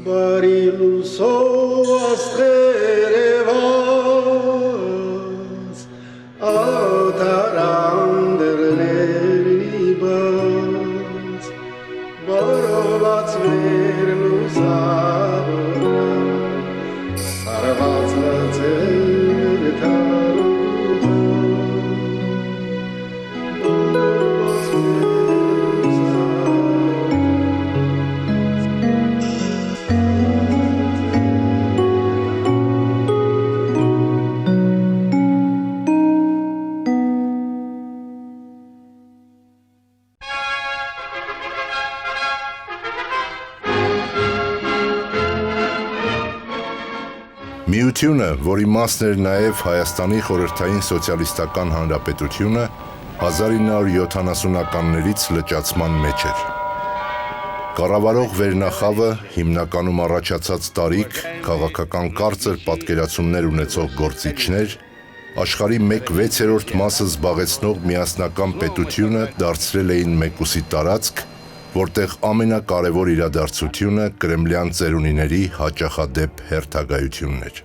Բարի լուսով աստղերևած ատարանդերների բաց բարոված մեր լուսավորան սարված լծեր Միությունը, որի մասն էր նաև Հայաստանի Խորհրդային Սոցիալիստական Հանրապետությունը, 1970-ականներից լճացման մեջ էր։ Կառավարող վերնախավը հիմնականում առաջացած տարիք, քաղաքական կարծր պատկերացումներ ունեցող գործիչներ, աշխարհի 1/6 մասը զբաղեցնող միասնական պետությունը դարձրել էին մեկուսի տարածք, որտեղ ամենակարևոր իրադարձությունը կրեմլյան ծերունիների հաճախադեպ հերթագայությունն էր։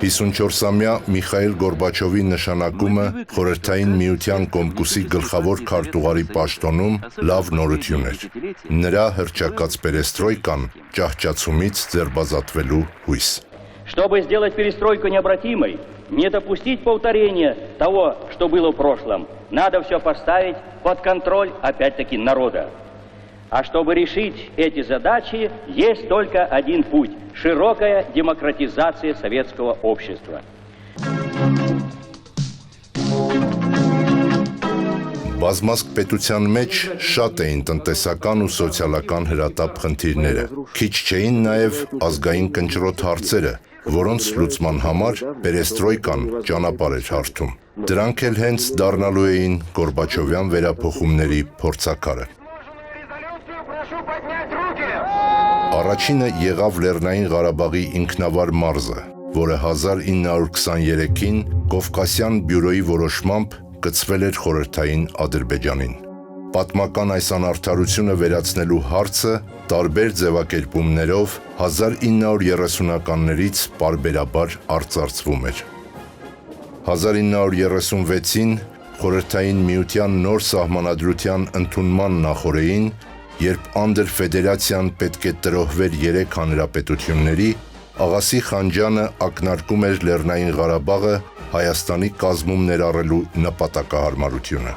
«54-ամյա Միխայիլ Գորբաչովի նշանակումը Խորհրդային Միության Կոմկուսի գլխավոր քարտուղարի պաշտոնում լավ նորություն էր։ Նրա հռչակած պերեստրոյկան ճահճացումից ձերբազատվելու հույս։ Чтобы сделать перестройку необратимой, не допустить повторения того, что было в прошлом, надо все поставить под контроль, опять-таки, народа. А чтобы решить эти задачи, есть только один путь – широкая демократизация советского общества. Բազմազգ պետության մեջ շատ էին տնտեսական ու սոցիալական հրատապ խնդիրները։ Քիչ չէին նաև ազգային կնճռոտ հարցերը, որոնց լուծման համար պերեստրոյկան ճանապարհ էր հարթում։ Դրանք էլ հենց դառնալու էին Գորբաչովյան վերափոխումների փորձաքարը։ Առաջինը եղավ Լեռնային Ղարաբաղի ինքնավար մարզը, որը 1923-ին Կովկասյան բյուրոյի որոշմամբ կցվել էր խորհրդային Ադրբեջանին։ Պատմական այս անարդարությունը վերացնելու հարցը տարբեր ձևակերպումներով 1930-ականներից պարբերաբար արծարծվում էր։ 1936-ին Խորհրդային Միության նոր սահմանադրության ընդունման նախօրեին, երբ անդրֆեդերացիան պետք է տրոհվեր 3 հանրապետությունների, Աղասի Խանջյանը ակնարկում էր Լեռնային Ղարաբաղը Հայաստանի կազմում ներառելու նպատակահարմարությունը։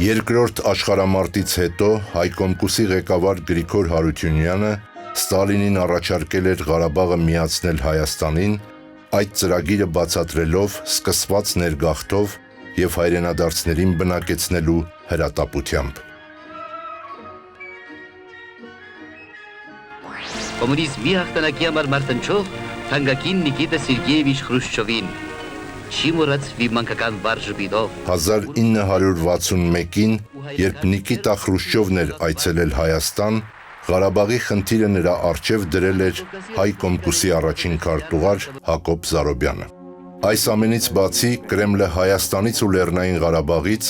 Երկրորդ աշխարհամարտից հետո Հայկոմկուսի ղեկավար Գրիգոր Հարությունյանը Ստալինին առաջարկել էր Ղարաբաղը միացնել Հայաստանին, այդ ծրագիրը բացատրելով սկսված ներգաղթով և հայրենադարձներին բնակեցնելու հրատապությամբ։ Կոմունիզմի հաղթանակի համար մարտնչող թանկագին Նիկիտա Սերգեևիչ Խրուշչովին, չի մոռացվի մանկական վառ ժպիտով։ 1961-ին, երբ Նիկիտա Խրուշչովն էր այցելել Հայաստան, Ղարաբաղի խնդիրը նրա առջև դրել էր Հայկոմկուսի առաջին քարտուղար Հակոբ Զարոբյանը։ Այս ամենից բացի Կրեմլը Հայաստանից ու Լեռնային Ղարաբաղից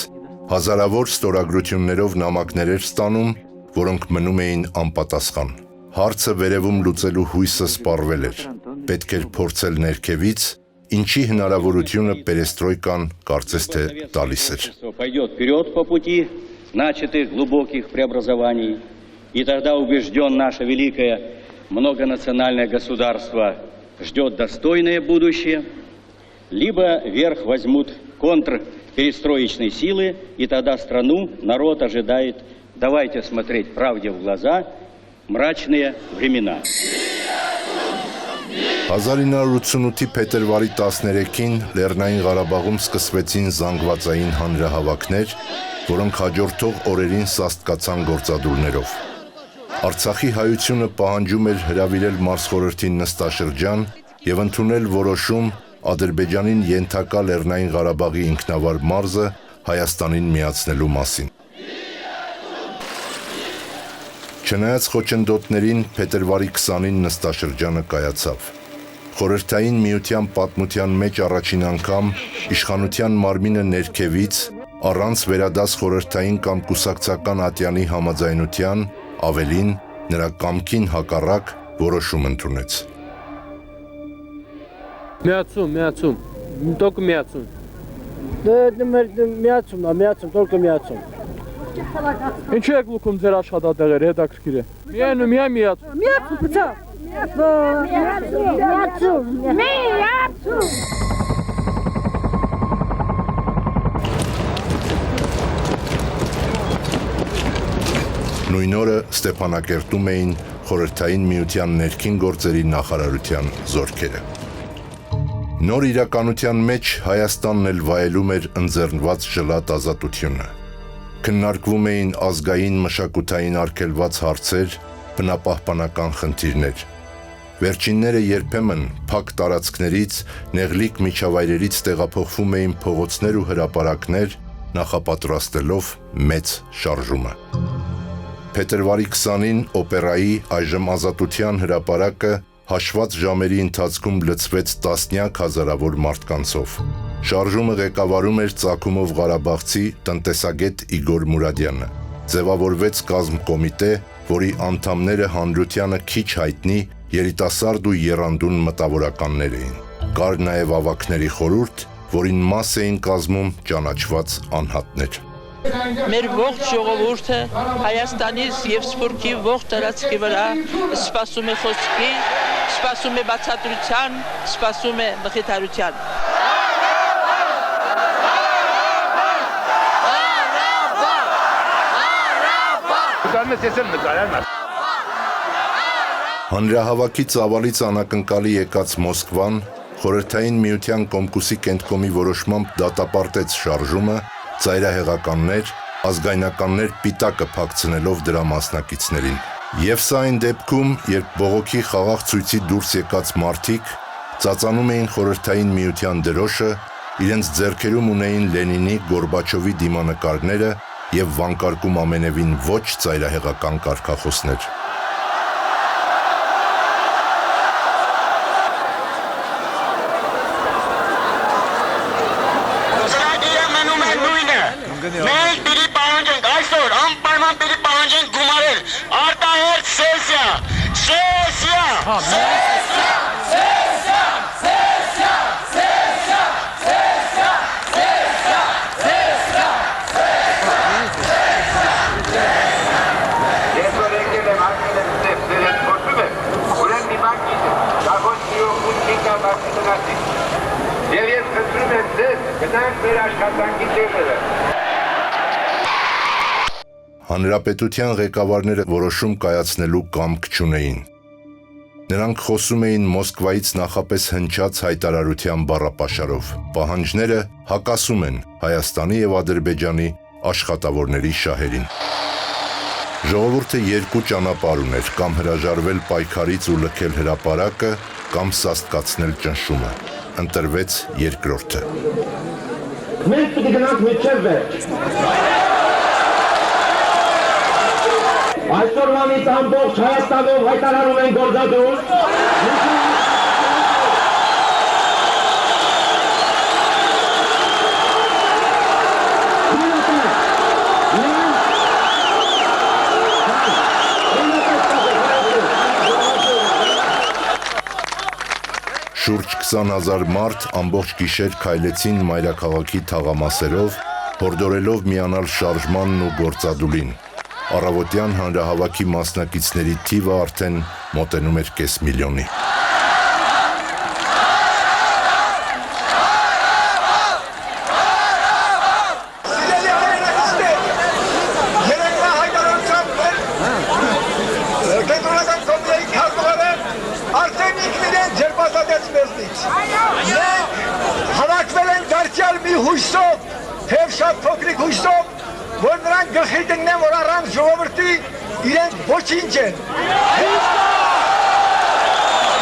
հազարավոր ստորագրություններով նամակներ էր ստանում, որոնք մնում էին անպատասխան։ Հարցը վերևում լուծելու հույսը սպառվել էր։ Պետք էր փորձել ներքևից, ինչի հնարավորությունը պերեստրոյկան կարծես թե տալիս էր։ Пойдет вперед по пути начатых глубоких преобразований, и тогда убежден наше великое многонациональное государство ждет достойное будущее, либо верх возьмут контрперестроечные силы, и тогда страну народ ожидает, давайте смотреть правде в глаза, мрачные времена. 1988-ի փետրվարի 13-ին Լեռնային Ղարաբաղում սկսվեցին զանգվածային հանրահավաքներ, որոնք հաջորդող օրերին սաստկացան գործադուլներով։ Արցախի հայությունը պահանջում էր հրավիրել մարզխորհրդին նստաշրջան և ընդունել որոշում Ադրբեջանին ենթակա Լեռնային Ղարաբաղի ինքնավար մարզը Հայաստանին միացնելու մասին։ Չնայած խոչընդոտներին փետրվարի 20-ին նստաշրջանը կայացավ։ Խորհրդային միության պատմության մեջ առաջին անգամ իշխանության մարմինը ներքևից, առանց վերադաս խորհրդային կամ կուսակցական ատյանի համաձայնության, ավելին, նրա կամքին հակառակ որոշում ընդունեց։ Միացում, только միացում։ Միացում, только միացում։ Ինչու եք լուքում ձեր աշխատատեղերը, հետաքրքիր է։ Միայն միացում։ Միացում, միացում։ Նույն օրը Ստեփանակերտում էին խորհրդային միության ներքին գործերի նախարարության զորքերը։ Նոր իրականության մեջ Հայաստանն էլ վայելում էր ընձեռնված ժլատ ազատությունը։ Քննարկվում էին ազգային մշակութային արգելված հարցեր, բնապահպանական խնդիրներ։ Վերջինները երբեմն փակ տարածքներից, նեղլիկ միջավայրերից տեղափոխվում էին փողոցներ ու հրապարակներ, նախապատրաստելով մեծ շարժումը։ Փետրվարի 20-ին օպերայի այժմ Ազատության հրապարակը հաշված ժամերի ընթացքում լցվեց տասնյակ հազարավոր մարդկանցով։ Շարժումը ղեկավարում էր Ծագումով Ղարաբաղցի տնտեսագետ Իգոր Մուրադյանը։ Ձևավորվեց կազմկոմիտե, որի անդամները հանրությանը քիչ հայտնի երիտասարդ ու եռանդուն մտավորականներ էին։ Կար նաև ավագների խորհուրդ, որին մաս էին կազմում ճանաչված անհատներ։ Մեր ողջ ժողովուրդը Հայաստանից եւ Սփյուռքի ողջ տարածքի վրա սպասում է խոսքի, սպասում է բացատրության, սպասում է մխիթարության։ Հանրահավաքից ավալից անակնկալի եկած Մոսկվան խորհրդային միության Կոմկուսի կենտկոմի որոշմամբ դատապարտեց շարժումը, ծայրահեղականներ, ազգայնականներ պիտակը փակցնելով դրա մասնակիցներին։ Եվ սա այն դեպքում, երբ բողոքի խաղաղ ցույցի դուրս եկած մարդիկ ծածանում էին խորհրդային միության դրոշը, իրենց ձեռքերում ունեին Լենինի, Գորբաչովի դիմանկարները եւ վանկարկում ամենևին ոչ ծայրահեղական կարգախոսներ։ Մենք պիտի պահանջենք այսօր անպայման պիտի պահանջենք գումարել արտահերթ սեսիա։ Ես որ եկել եմ ակել եմ դեր ես խոսում եմ, ուրեն մի բան գիտեմ, դաղոց մինկա բացի տնացի։ Եվ ես խնդրում եմ ձեզ, գնանք մեր աշխատանքի տեղերը։ Հանրապետության ղեկավարները որոշում կայացնելու կամք չունեին։ Նրանք խոսում էին Մոսկվայից նախապես հնչած հայտարարության բառապաշարով։ Պահանջները հակասում են Հայաստանի եւ Ադրբեջանի աշխատավորների շահերին։ Ժողովուրդը երկու ճանապարհ ուներ՝ կամ հրաժարվել պայքարից ու լքել հրապարակը, կամ սաստկացնել ճնշումը։ Ընտրվեց երկրորդը։ Մենք պիտի գնանք մինչև վերջ։ Այսօրվանից ամբողջ Հայաստանով հայտարարում են գործադուլ։ Շուրջ 20,000 մարդ ամբողջ գիշեր քայլեցին մայրաքաղաքի թաղամասերով, հորդորելով միանալ շարժմանն ու գործադուլին։ Առավոտյան հանրահավաքի մասնակիցների թիվը արդեն մոտենում էր կես միլիոնի։ Հավաքվել են դարձյալ մի հույսով, թեև շատ փոքրիկ հույսով, որ նրանք գլխի դնեն, որ առանց ժողովրդի իրենք ոչինչ են։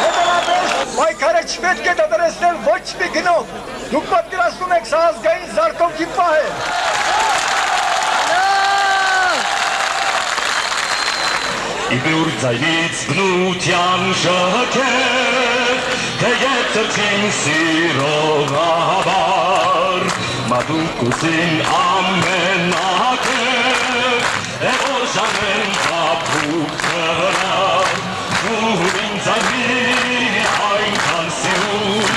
Հետևաբար պայքարը չպետք է դադարեցնել ոչ մի գնով։ Դուք պատկերացնում եք սա ազգային զարթոնքի պահ է։ իբյուր ձայնից բնության շքեր, թեև ծրծին սիրողաբար, մատուկուսին ամենակեր, որ ժամեն կապուկ ծրավ, ու ինձ այնի այնքան սիրում,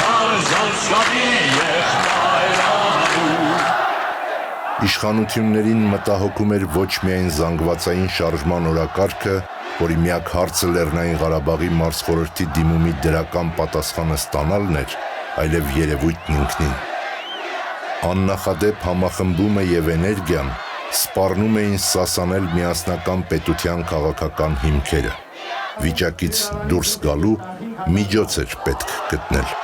կան զանցկավի եղնայրանում։ Իշխանություններին մտահոգում էր ոչ միայն զանգվածային շարժման օրակարգը, որի միակ հարցը Լեռնային Ղարաբաղի մարզխորհրդի դիմումի դրական պատասխանը ստանալն էր, այլև երևույթն ինքնին։ Աննախադեպ համախմբումը եւ էներգիան սպառնում էին սասանել միասնական պետության քաղաքական հիմքերը։ Վիճակից դուրս գալու միջոց էր պետք գտնել։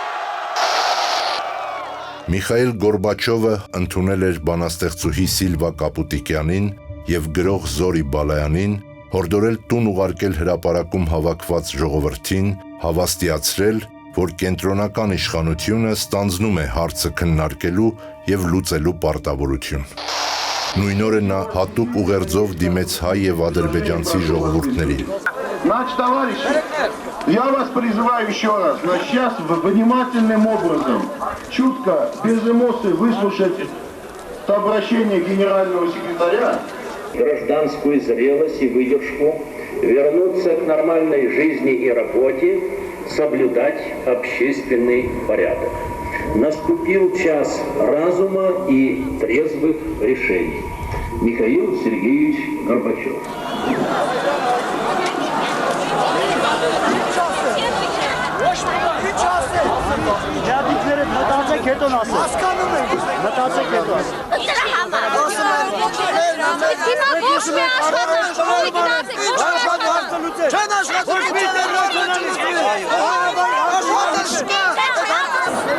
Միխայիլ Գորբաչովը ընդունել էր բանաստեղծուհի Սիլվա Կապուտիկյանին եւ գրող Զորի Բալայանին, հորդորել տուն ուղարկել հրապարակում հավաքված ժողովրդին, հավաստիացրել, որ կենտրոնական իշխանությունը ստանձնում է հարցը քննարկելու եւ луծելու պարտավորություն։ Նույն օրը նա հատուկ ուղերձով դիմեց հայ եւ ադրբեջանցի ժողովուրդներին։ Значит, товарищи, я вас призываю еще раз, сейчас внимательным образом, чутко, без эмоций выслушать обращение генерального секретаря. Гражданскую зрелость и выдержку, вернуться к нормальной жизни и работе, соблюдать общественный порядок. Наступил час разума и трезвых решений. Михаил Сергеевич Горбачев.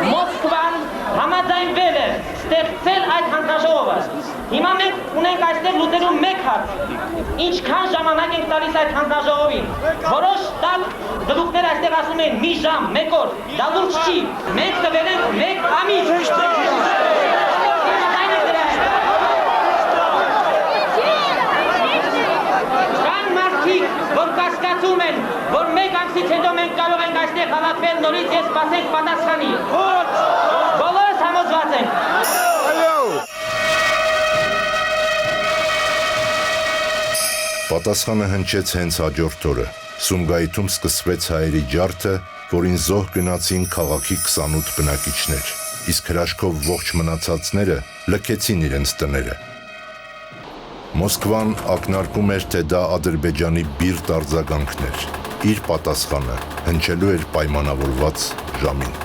Մոսկվան համաձայնվել է ստեղծել այդ հանձնաժողովը։ Հիմա մենք ունենք այստեղ լուծելու մեկ հարց. ինչքան ժամանակ ենք տալիս այդ հանձնաժողովին։ Որոշ տալ գլուխներ այստեղ ասում են մի ժամ, մեկ օր, դա լուրջ չի։ Մենք տվել ենք մեկ ամիս։ Կան մարդիկ, որ կասկածում են, որ մեկ ամսից հետո մենք կարող ենք այստեղ հավաքվել նորից եւ սպասենք պատասխանի։ Բոլորս համոզված ենք։ Պատասխանը հնչեց հենց հաջորդ օրը։ Սումգայիթում սկսվեց հայերի ջարդը, որին զոհ գնացին քաղաքի 28 բնակիչներ, իսկ հրաշքով ողջ մնացածները լքեցին իրենց տները։ Մոսկվան ակնարկում էր, թե դա Ադրբեջանի բիրտ արձագանքն էր։ Իր պատասխանը հնչելու էր պայմանավորված ժամին։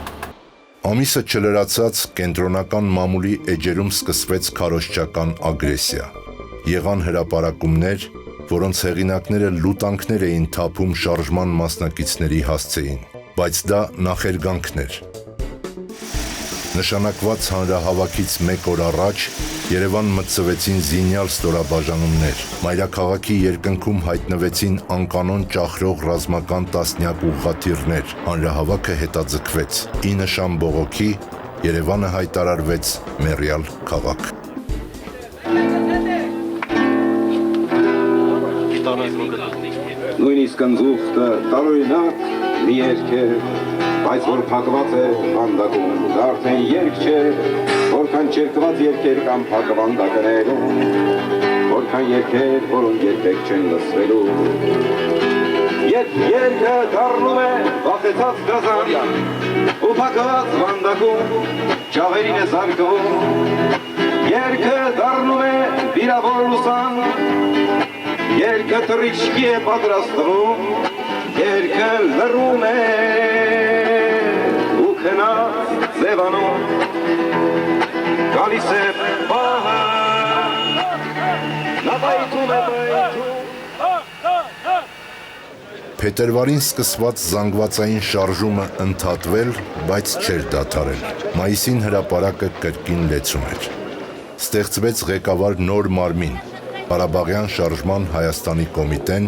Ամիսը չլրացած կենտրոնական մամուլի էջերում սկսվեց քարոզչական ագրեսիա։ Եղան հրապարակումներ, որոնց հեղինակները լուտանքներ էին թափում շարժման մասնակիցների հասցեին, բայց դա նախերգանքն էր։ Նշանակված հանրահավաքից մեկ օր առաջ Երևան մտցվեցին զինյալ ստորաբաժանումներ, մայրաքաղաքի երկնքում հայտնվեցին անկանոն ճախրող ռազմական տասնյակ ուղղաթիռներ, հանրահավաքը հետաձգվեց, ի նշան բողոքի Երևանը հայտարարվեց մեռյալ քաղաք։ Նույնիսկ ընձուղտը տարօրինակ մի երգ է, բայց որ փակված է վանդակում, դա արդեն երգ չէ, որքան չերկված երգեր կամ փակվանդակներում, որքան երգեր, որոնք երբեք չեն լսվելու։ Երբ երգը դառնում է վախեցած գազան, ու փակված վանդակում ճավերին է զարկվում, երգը դառնում է վիրավոր լուսան, երկը թռիչքի է պատրաստվում, երկը լռում է ու քնած ձևանում, գալիս է պահը, նա պայթում է պայթում։ Փետրվարին սկսված զանգվածային շարժումը ընդհատվել, բայց չէր դադարել։ Մայիսին հրապարակը կրկին լեցում էր։ Ստեղծվեց ղեկավար նոր մարմին, Ղարաբաղյան շարժման Հայաստանի կոմիտեն,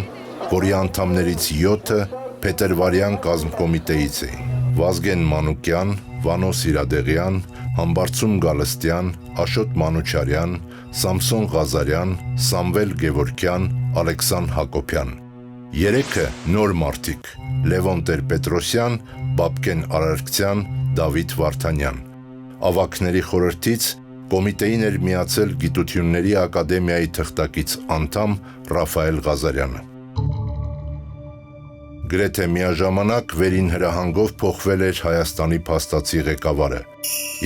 որի անդամներից 7-ը Փետրվարյան կազմկոմիտեից էին։ Վազգեն Մանուկյան, Վանո Սիրադեղյան, Համբարձում Գալստյան, Աշոտ Մանուչարյան, Սամսոն Ղազարյան, Սամվել Գևորգյան, Ալեքսան Հակոբյան։ Երեքը նոր մարդիկ՝ Լևոն Տեր-Պետրոսյան, Բաբկեն Արարքցյան, Դավիթ Վարդանյան։ Ավագների խորհրդից կոմիտեին էր միացել Գիտությունների ակադեմիայի թղթակից անդամ Ռաֆայել Ղազարյանը։ Գրեթե միաժամանակ վերին հրահանգով փոխվել էր Հայաստանի փաստացի ղեկավարը։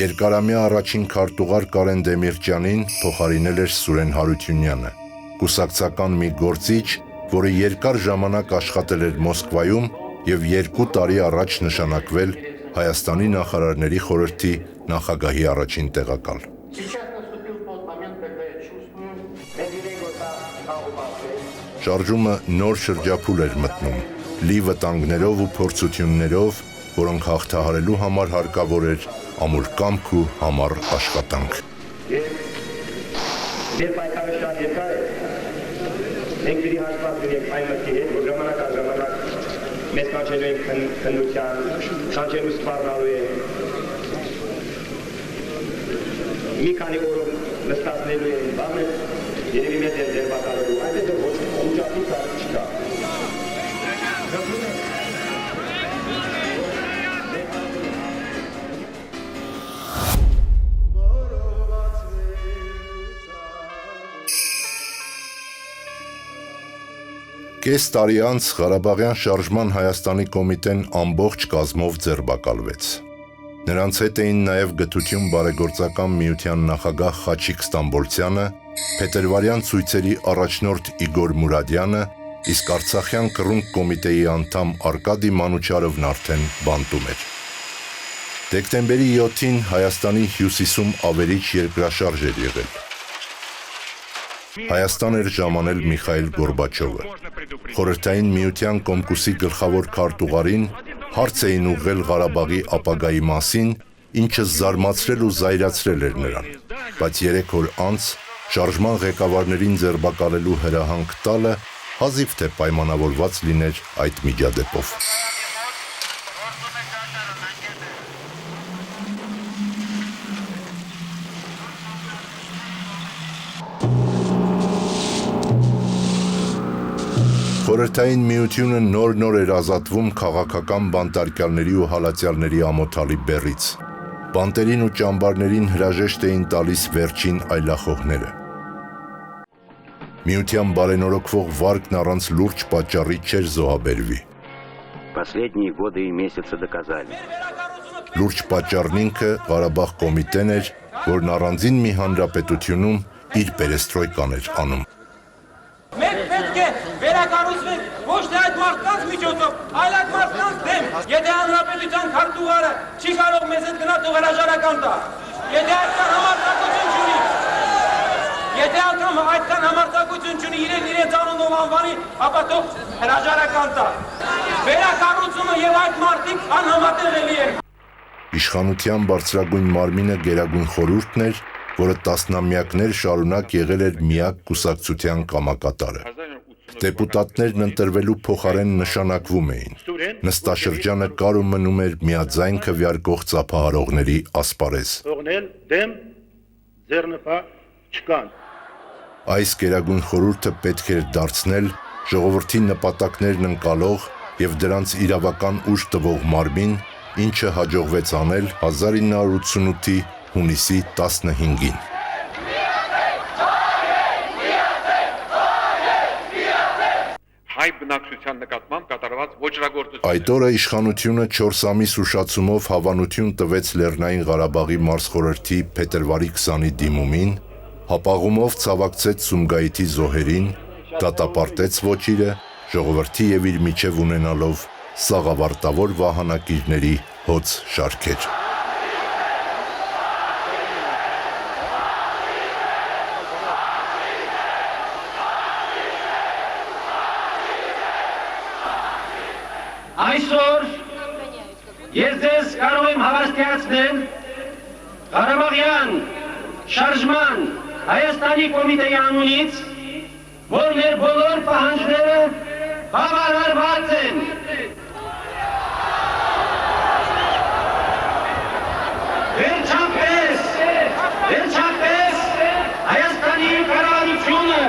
Երկարամյա առաջին քարտուղար Կարեն Դեմիրճյանին փոխարինել էր Սուրեն Հարությունյանը։ Կուսակցական մի գործիչ, որը երկար ժամանակ աշխատել էր Մոսկվայում եւ 2 տարի առաջ նշանակվել Հայաստանի նախարարների խորհրդի նախագահի առաջին տեղակալ։ Շարժումը նոր շրջափուլ էր մտնում, լի վտանգներով ու փորձություններով, որոնք հաղթահարելու համար հարկավոր էր ամուր կամք ու համառ աշխատանք։ Մենք պիտի հաշված լինենք այն մտքի հետ, որ ժամանակ առ ժամանակ մեզ կանչելու ենք քննության, կանչելու սպառնալու է։ Մի քանի օրով նստածնելու է բանը, երևի մեզ է ձերբակալելու, այնպես ոչ ուջապի կարիք չկա։ Կես տարի անց Ղարաբաղյան շարժման Հայաստանի կոմիտեն ամբողջ կազմով ձերբակալվեց։ Նրանց հետ էին նաև Գթություն բարեգործական միության նախագահ Խաչիկ Ստամբոլցյանը, Փետրվարյան ցույցերի առաջնորդ Իգոր Մուրադյանը, իսկ Արցախյան կռունկ կոմիտեի անդամ Արկադի Մանուչարովն արդեն բանտում էր։ Դեկտեմբերի 7-ին Հայաստանի հյուսիսում ավերիչ երկրաշարժ էր եղել։ Հայաստան էր ժամանել Միխայիլ Գորբաչովը։ Խորհրդային միության Կոմկուսի գլխավոր քարտուղարին հարց էին ուղղել Ղարաբաղի ապագայի մասին, ինչը զարմացրել ու զայրացրել էր նրան, բայց 3 օր անց շարժման ղեկավարներին ձերբակալելու հրահանգ տալը հազիվ թե պայմանավորված լիներ այդ միջադեպով։ Խորհրդային միությունը նոր էր ազատվում քաղաքական բանտարկյալների ու հալածյալների ամոթալի բեռից։ Բանտերին ու ճամբարներին հրաժեշտ էին տալիս վերջին այլախոհները։ Միության բարենորոգվող վարկն առանց լուրջ պատճառի չէր զոհաբերվի։ Последние годы и месяцы доказали. Լուրջ պատճառն ինքը Ղարաբաղ կոմիտեն էր, որն առանձին մի հանրապետությունում իր պերեստրոյկան էր անում։ Մենք պետք է վերակառուցվենք ոչ թե այդ մարդկանց միջոցով, այլ այդ մարդկանց դեմ։ Եթե հանրապետության քարտուղարը չի կարող մեզ հետ գնալ, թող հրաժարական տա։ Եթե այդքան համարձակություն չունի, եթե անգամ այդքան համարձակություն չունի իրենց անունով անվանի, ապա թող հրաժարական տա։ Վերակառուցումը եւ այդ մարդիկ անհամատեղելի են։ Իշխանության բարձրագույն մարմինը Գերագույն խորհուրդն էր, որը տասնամյակներ շարունակ եղել էր միակ կուսակցության կամակատարը։ Դեպուտատներն ընտրվելու փոխարեն նշանակվում էին։ Նստաշրջանը կար ու մնում էր միաձայն քվեարկող ծափահարողների ասպարեզ։ Դեմ ձեռնպա չկան։ Այս Գերագույն խորհուրդը պետք էր դարձնել ժողովրդի նպատակներն ընկալող եւ դրանց իրավական ուժ տվող մարմին, ինչը հաջողվեց անել 1988-ի հունիսի 15-ին։ Հայ բնակչության նկատմամբ կատարված ոճրագործություն։ Այդ օրը իշխանությունը 4 ամիս ուշացումով հավանություն տվեց Լեռնային Ղարաբաղի մարզխորհրդի փետրվարի 20-ի դիմումին, հապաղումով ցավակցեց Սումգայիթի զոհերին, դատապարտեց ոճիրը, ժողովրդի եւ իր միջև ունենալով սաղավարտավոր վահանակիրների հոծ շարքեր։ Այսօր ես ձեզ կարող եմ հավաստիացնել Ղարաբաղյան շարժման Հայաստանի կոմիտեի անունից, որ մեր բոլոր պահանջները բավարարված են։ Վերջապես Հայաստանի կառավարությունը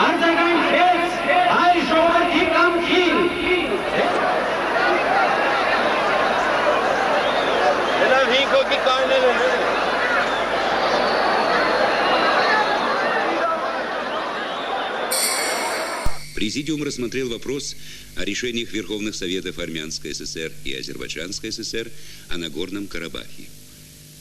արձագանքեց այս ժողովրդի Президиум рассмотрел вопрос о решениях Верховных Советов Армянской ССР и Азербайджанской ССР о Нагорном Карабахе.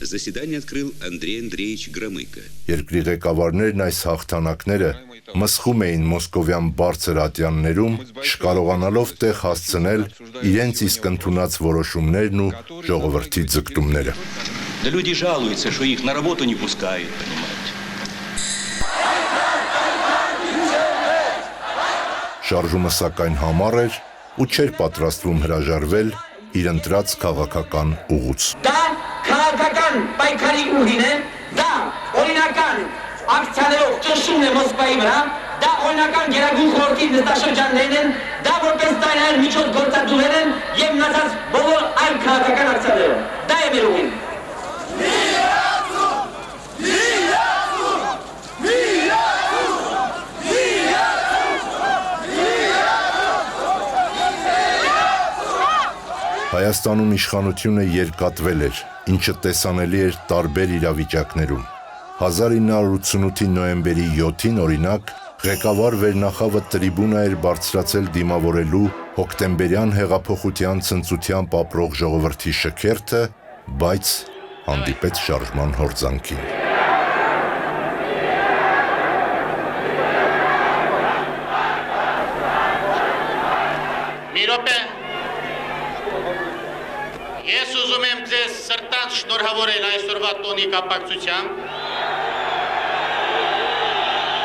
Заседание открыл Андрей Андреевич Громыко. Երկրի ղեկավարներն այս հաղթանակները մսխում էին մոսկովյան բարձր ատյաններում, չկարողանալով տեղ հասցնել իրենց իսկ ընդունած որոշումներն ու ժողովրդի ձգտումները։ Да люди жалуются, что их на работу не пускают, понимаете. Շարժումը սակայն համառ էր ու չէր պատրաստվում հրաժարվել իր ընտրած քաղաքական ուղուց։ Դա քաղաքական պայքարի ուղին է, դա օրինական ակցիաներով ճնշումն է Մոսկվայի վրա, դա օրինական գերագույն խորհրդի նստաշրջաններն են, դա որպես տարիներ միջոց գործածուներ են եւ մնացած բոլոր այլ քաղաքական ակցիաները։ Դա է մեր ուղին։ Հայաստանում իշխանությունը երկատվել էր, ինչը տեսանելի էր տարբեր իրավիճակներում։ 1988-ի նոյեմբերի 7-ին օրինակ ղեկավար վերնախավը տրիբունա էր բարձրացել դիմավորելու հոկտեմբերյան հեղափոխության ցնծությամբ ապրող ժողովրդի շքերթը, բայց հանդիպեց շարժման հորձանքին։ Մի րոպե, ես ուզում եմ ձեզ սրտանց շնորհավորել այսօրվա տոնի կապակցությամբ,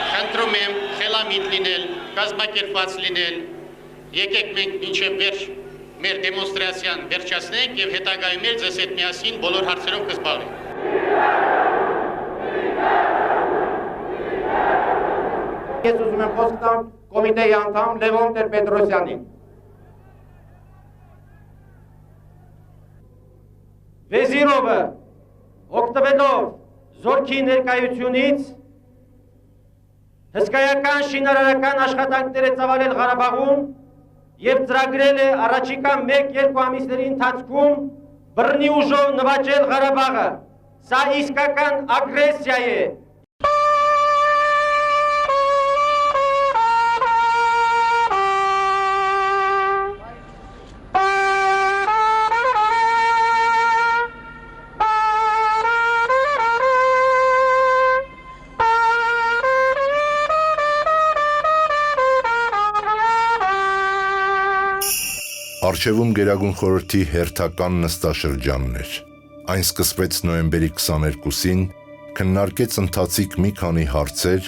խնդրում եմ խելամիտ լինել, կազմակերպված լինել, եկեք մենք մինչև վերջ մեր դեմոնստրացիան վերջացնենք և հետագայում էլ ձեզ հետ միասին բոլոր հարցերով կզբաղվենք։ Ես ուզում եմ խոսք տամ կոմիտեի անդամ Լևոն Տեր-Պետրոսյանին։ Վեզիրովը օգտվելով զորքի ներկայությունից հսկայական շինարարական աշխատանքներ է ծավալել Ղարաբաղում և ծրագրել է առաջիկա 1-2 ամիսների ընթացքում բռնի ուժով նվաճել Ղարաբաղը։ Սա իսկական ագրեսիա է։ Առջևում Գերագույն խորհրդի հերթական նստաշրջանն էր։ Այն սկսվեց նոյեմբերի 22-ին, քննարկեց ընթացիկ մի քանի հարցեր,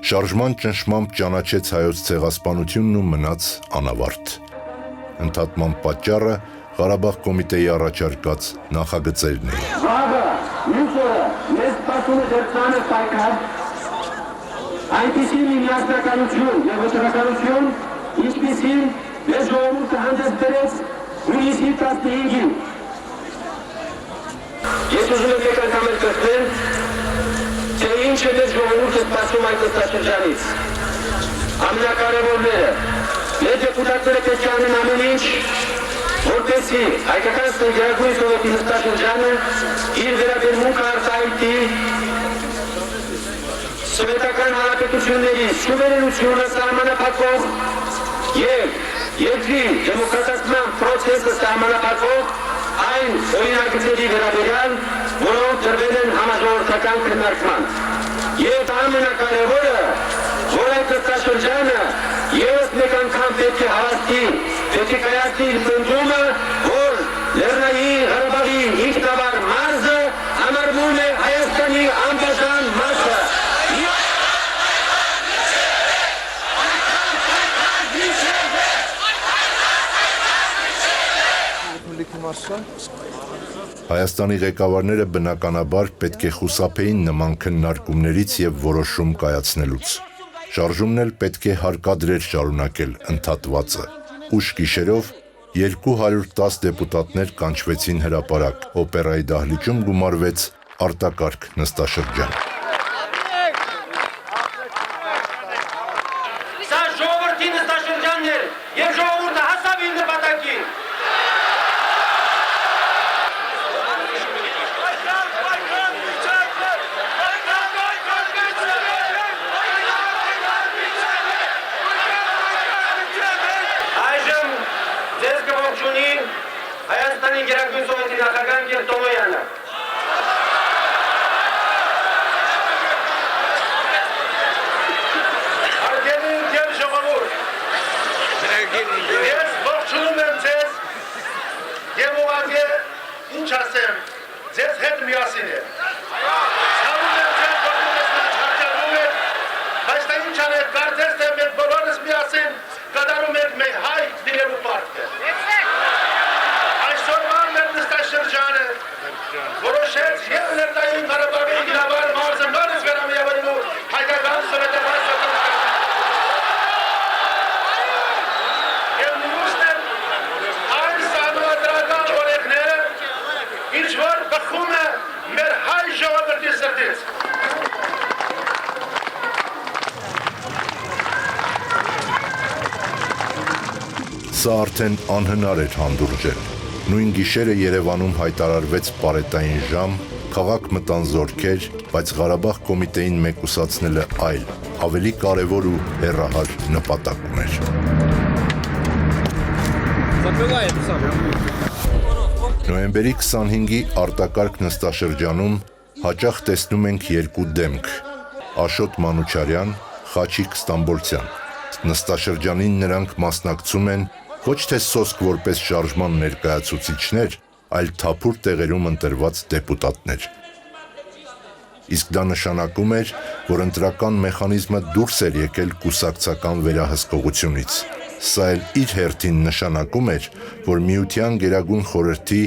շարժման ճնշմամբ ճանաչեց հայոց ցեղասպանությունն ու մնաց անավարտ։ Ընդհատման պատճառը Ղարաբաղ կոմիտեի առաջարկած նախագծերն էին։ Վաղը, մյուս օրը, մեզ սպասում է դեռ ծանր պայքար, այնպիսի մի միասնականություն և վճռականություն, ինչպիսին մեր ժողովուրդը հանդես բերեց հունիսի 15-ին։ Ես ուզում եմ մեկ անգամ էլ կրկնել, թե ինչ է մեր ժողովուրդը սպասում այդ նստաշրջանից։ Ամենակարևորները, մեր դեպուտատները պետք է անեն ամեն ինչ, որպեսզի հայկական Գերագույն խորհրդի նստաշրջանը իր վերաբերմունքը արտահայտի սովետական հանրապետությունների սուվերենությունը սահմանափակող և երկրի դեմոկրատացման պրոցեսը սահմանափակող այն օրինագծերի վերաբերյալ, որոնք տրվել են համաժողովրդական քննարկման։ Եվ ամենակարևորը, որ այդ նստաշրջանը ևս մեկ անգամ պետք է հավաստի, պետք է կայացնի իր պնդումը, որ Լեռնային Ղարաբաղի ինքնավար մարզը համարվում է Հայաստանի անբաժան մասը։ Հայաստանի ղեկավարները բնականաբար պետք է խուսափեին նման քննարկումներից և որոշում կայացնելուց։ Շարժումն էլ պետք է հարկադրեր շարունակել ընդհատվածը։ Ուշ գիշերով 210 դեպուտատներ կանչվեցին հրապարակ, օպերայի դահլիճում գումարվեց արտակարգ նստաշրջան։ Սա ժողովրդի նստաշրջանն էր և ժողովուրդը հասավ իր նպատակին։ Հայաստանի Գերագույն սովետի նախագահ Գերտոմոյանը։ Արգելին գեր ժողովուրդ։ Ես ողջունում եմ ձեզ և ուղղակի ինչ ասեմ, ձեզ հետ միասին է։ Ցավում եմ ձեզ, որ դուք հաճարվում եք, բայց դա ինչ անեք, կարծես թե մեր բոլորս միասին կատարում ենք մեր հայ լինելու պարտքը։ Այսօրվա մեր նստաշրջանը որոշեց և Լեռնային Ղարաբաղի ինքնավար մարզը նորից վերամիավորելու հայկական սովետական սոցիալական և նույնիսկ այն սահմանադրական օրենքները, ինչ որ բխում է մեր հայ ժողովրդի սրտից։ Սա արդեն անհնար էր հանդուրժել։ Նույն գիշերը Երևանում հայտարարվեց պարետային ժամ, քաղաք մտան զորքեր, բայց Ղարաբաղ կոմիտեին մեկուսացնելը այլ, ավելի կարևոր ու հեռահար նպատակ ուներ։ Նոյեմբերի 25-ի արտակարգ նստաշրջանում հաճախ տեսնում ենք երկու դեմք՝ Աշոտ Մանուչարյան, Խաչիկ Ստամբոլցյան։ Նստաշրջանին նրանք մասնակցում են ոչ թե սոսկ որպես շարժման ներկայացուցիչներ, այլ թափուր տեղերում ընտրված դեպուտատներ։ Իսկ դա նշանակում էր, որ ընտրական մեխանիզմը դուրս էր եկել կուսակցական վերահսկողությունից։ Սա էլ իր հերթին նշանակում էր, որ Միության Գերագույն խորհրդի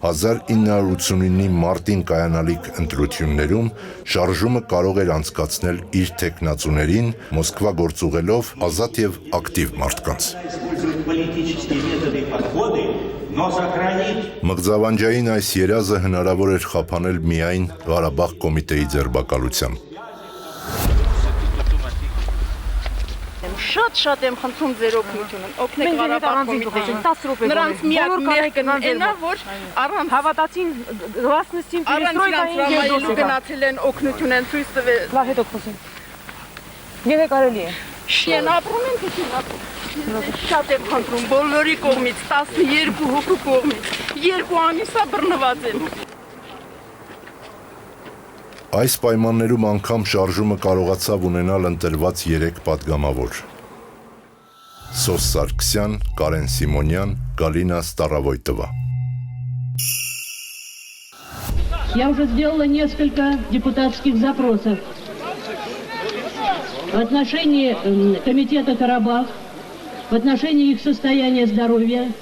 1989-ի մարտին կայանալիք ընտրություններում շարժումը կարող էր անցկացնել իր թեկնածուներին, Մոսկվա գործուղելով ազատ և ակտիվ մարդկանց։ Մղձավանջային այս երազը հնարավոր էր խափանել միայն Ղարաբաղ կոմիտեի ձեռբակալությամբ։ Շատ եմ խնդրում ձեր օգնությունը, օգնեք Ղարաբաղ կոմիտեին։ Նրանց միակ մեղքն էնա, որ առանց հավատացին, гласностին перестройкային գնացել են օգնություն են ցույց տվել։ Լավ հետ օգնություն։ Գիտեք կարելի է։ Շեն ապրում են թե չի ապրում։ Շատ եմ խնդրում բոլորի կողմից, 12 հոգու կողմից, 2 ամիսա բռնված եմ։ Այս պայմաններում անգամ շարժումը կարողացավ ունենալ ընտրված 3 պատգամավոր։ Սոս Սարգսյան, Կարեն Սիմոնյան, Գալինա Ստարավոյտова։ Я уже сделала несколько депутатских запросов в отношении комитета «Карабах», в отношении их состояния здоровья,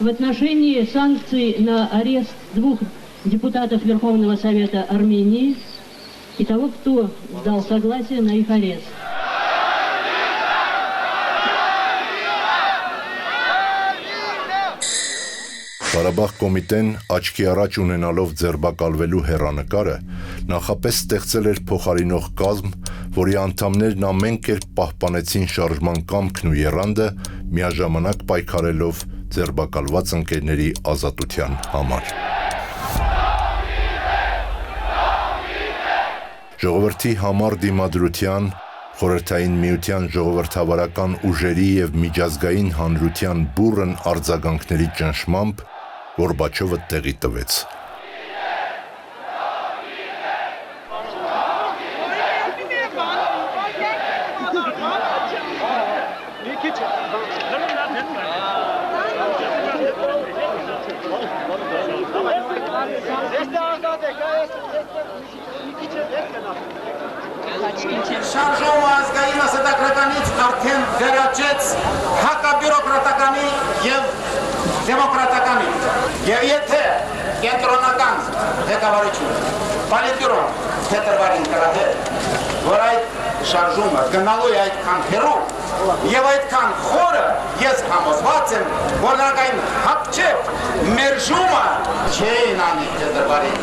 в отношении санкций на арест 2 депутатов Верховного Совета Армении и того, кто дал согласие на их арест. Ղարաբաղ կոմիտեն աչքի առաջ ունենալով ձերբակալվելու հեռանկարը նախապես ստեղծել էր փոխարինող կազմ, որի անդամներն ամեն կերպ պահպանեցին շարժման կամքն ու եռանդը, միաժամանակ պայքարելով ձերբակալված ընկերների ազատության համար։ Ժողովրդի համառ դիմադրության, Խորհրդային Միության ժողովրդավարական ուժերի և միջազգային հանրության բուռն արձագանքների ճնշմամբ Գորբաչովը տեղի տվեց։ Շարժումը ազգային ասետակրականից արդեն վերաճեց հակաբյուրոկրատականի և դեմոկրատականի։ Եվ եթե կենտրոնական ղեկավարությունը, պոլիտբյուրոն փետրվարին կրահել, որ այդ շարժումը գնալու է այդքան հեռու եւ այդքան խորը, ես համոզված եմ, որ նրանք այն հապճեպ մերժումը չէին անի փետրվարին։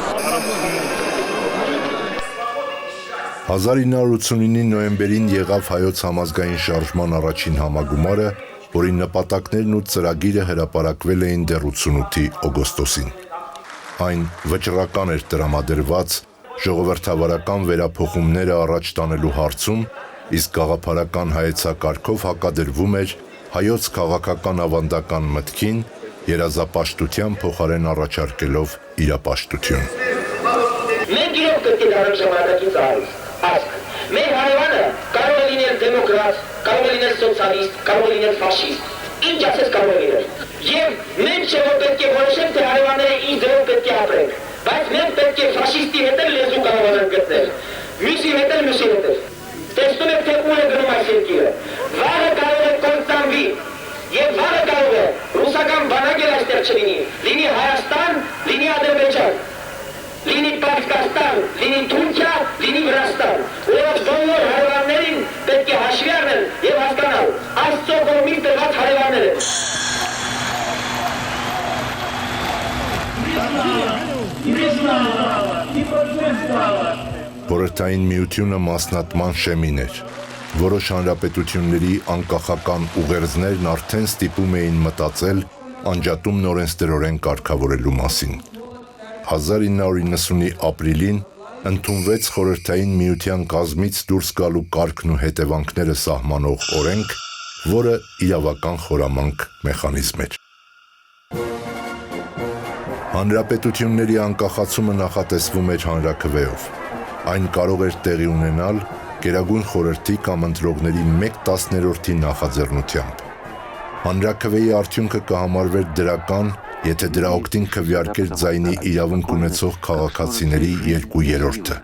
1989-ի նոյեմբերին եղավ հայոց համազգային շարժման առաջին համագումարը, որի նպատակներն ու ծրագիրը հրապարակվել էին դեռ 88-ի օգոստոսին։ Այն վճռական էր տրամադրված ժողովրդավարական վերափոխումները առաջ տանելու հարցում, իսկ գաղափարական հայեցակարգով հակադրվում էր հայոց քաղաքական ավանդական մտքին երազապաշտության փոխարեն առաջարկելով իրապաշտություն։ Մենք իրոք պետք է դառնանք ժամանակակից ազգ։ Մեր հարևանը կարող է լինել դեմոկրատ, կարող է լինել սոցիալիստ, կարող է լինել ֆաշիստ։ Ինչ ասես կարող է լինել։ Եվ մենք չէ որ պետք է որոշենք, թե հարևանները ինչ ձևով պետք է ապրենք, բայց մենք պետք է ֆաշիստի հետ էլ լեզու կարողանանք գտնել, մյուսի հետ էլ մյուսի հետ։ Տեսնում եք, թե ուր է գնում այս երկիրը։ Վաղը կարող է կործանվի, եւ վաղը կարող է ռուսական բանակ էլ այստեղ չլինի, լինի Հայաստան, լինի Ադրբեջան, լինի Պակիստան, լինի Թուրքիա, լինի Վրաստան, որոնց բոլոր հարևաններին պետք է հաշվի առնել եւ հասկանալ, Աստծո կողմից տրված հարևաններ են։ Խորհրդային միությունը մասնատման շեմին էր։ Որոշ հանրապետությունների անկախական ուղերձներն արդեն ստիպում էին մտածել անջատումն օրենսդրորեն կարգավորելու մասին։ 1990-ի ապրիլին ընդունվեց Խորհրդային միության կազմից դուրս գալու կարգն ու հետևանքները սահմանող օրենք, որը իրավական խորամանկ մեխանիզմ էր։ Հանրապետությունների անկախացումը նախատեսվում էր հանրաքվեով։ Այն կարող էր տեղի ունենալ Գերագույն խորհրդի կամ ընտրողների 1/10 նախաձեռնությամբ։ Հանրաքվեի արդյունքը կհամարվեր դրական, եթե դրա օգտին քվեարկեր ձայնի իրավունք ունեցող քաղաքացիների 2/3-ը։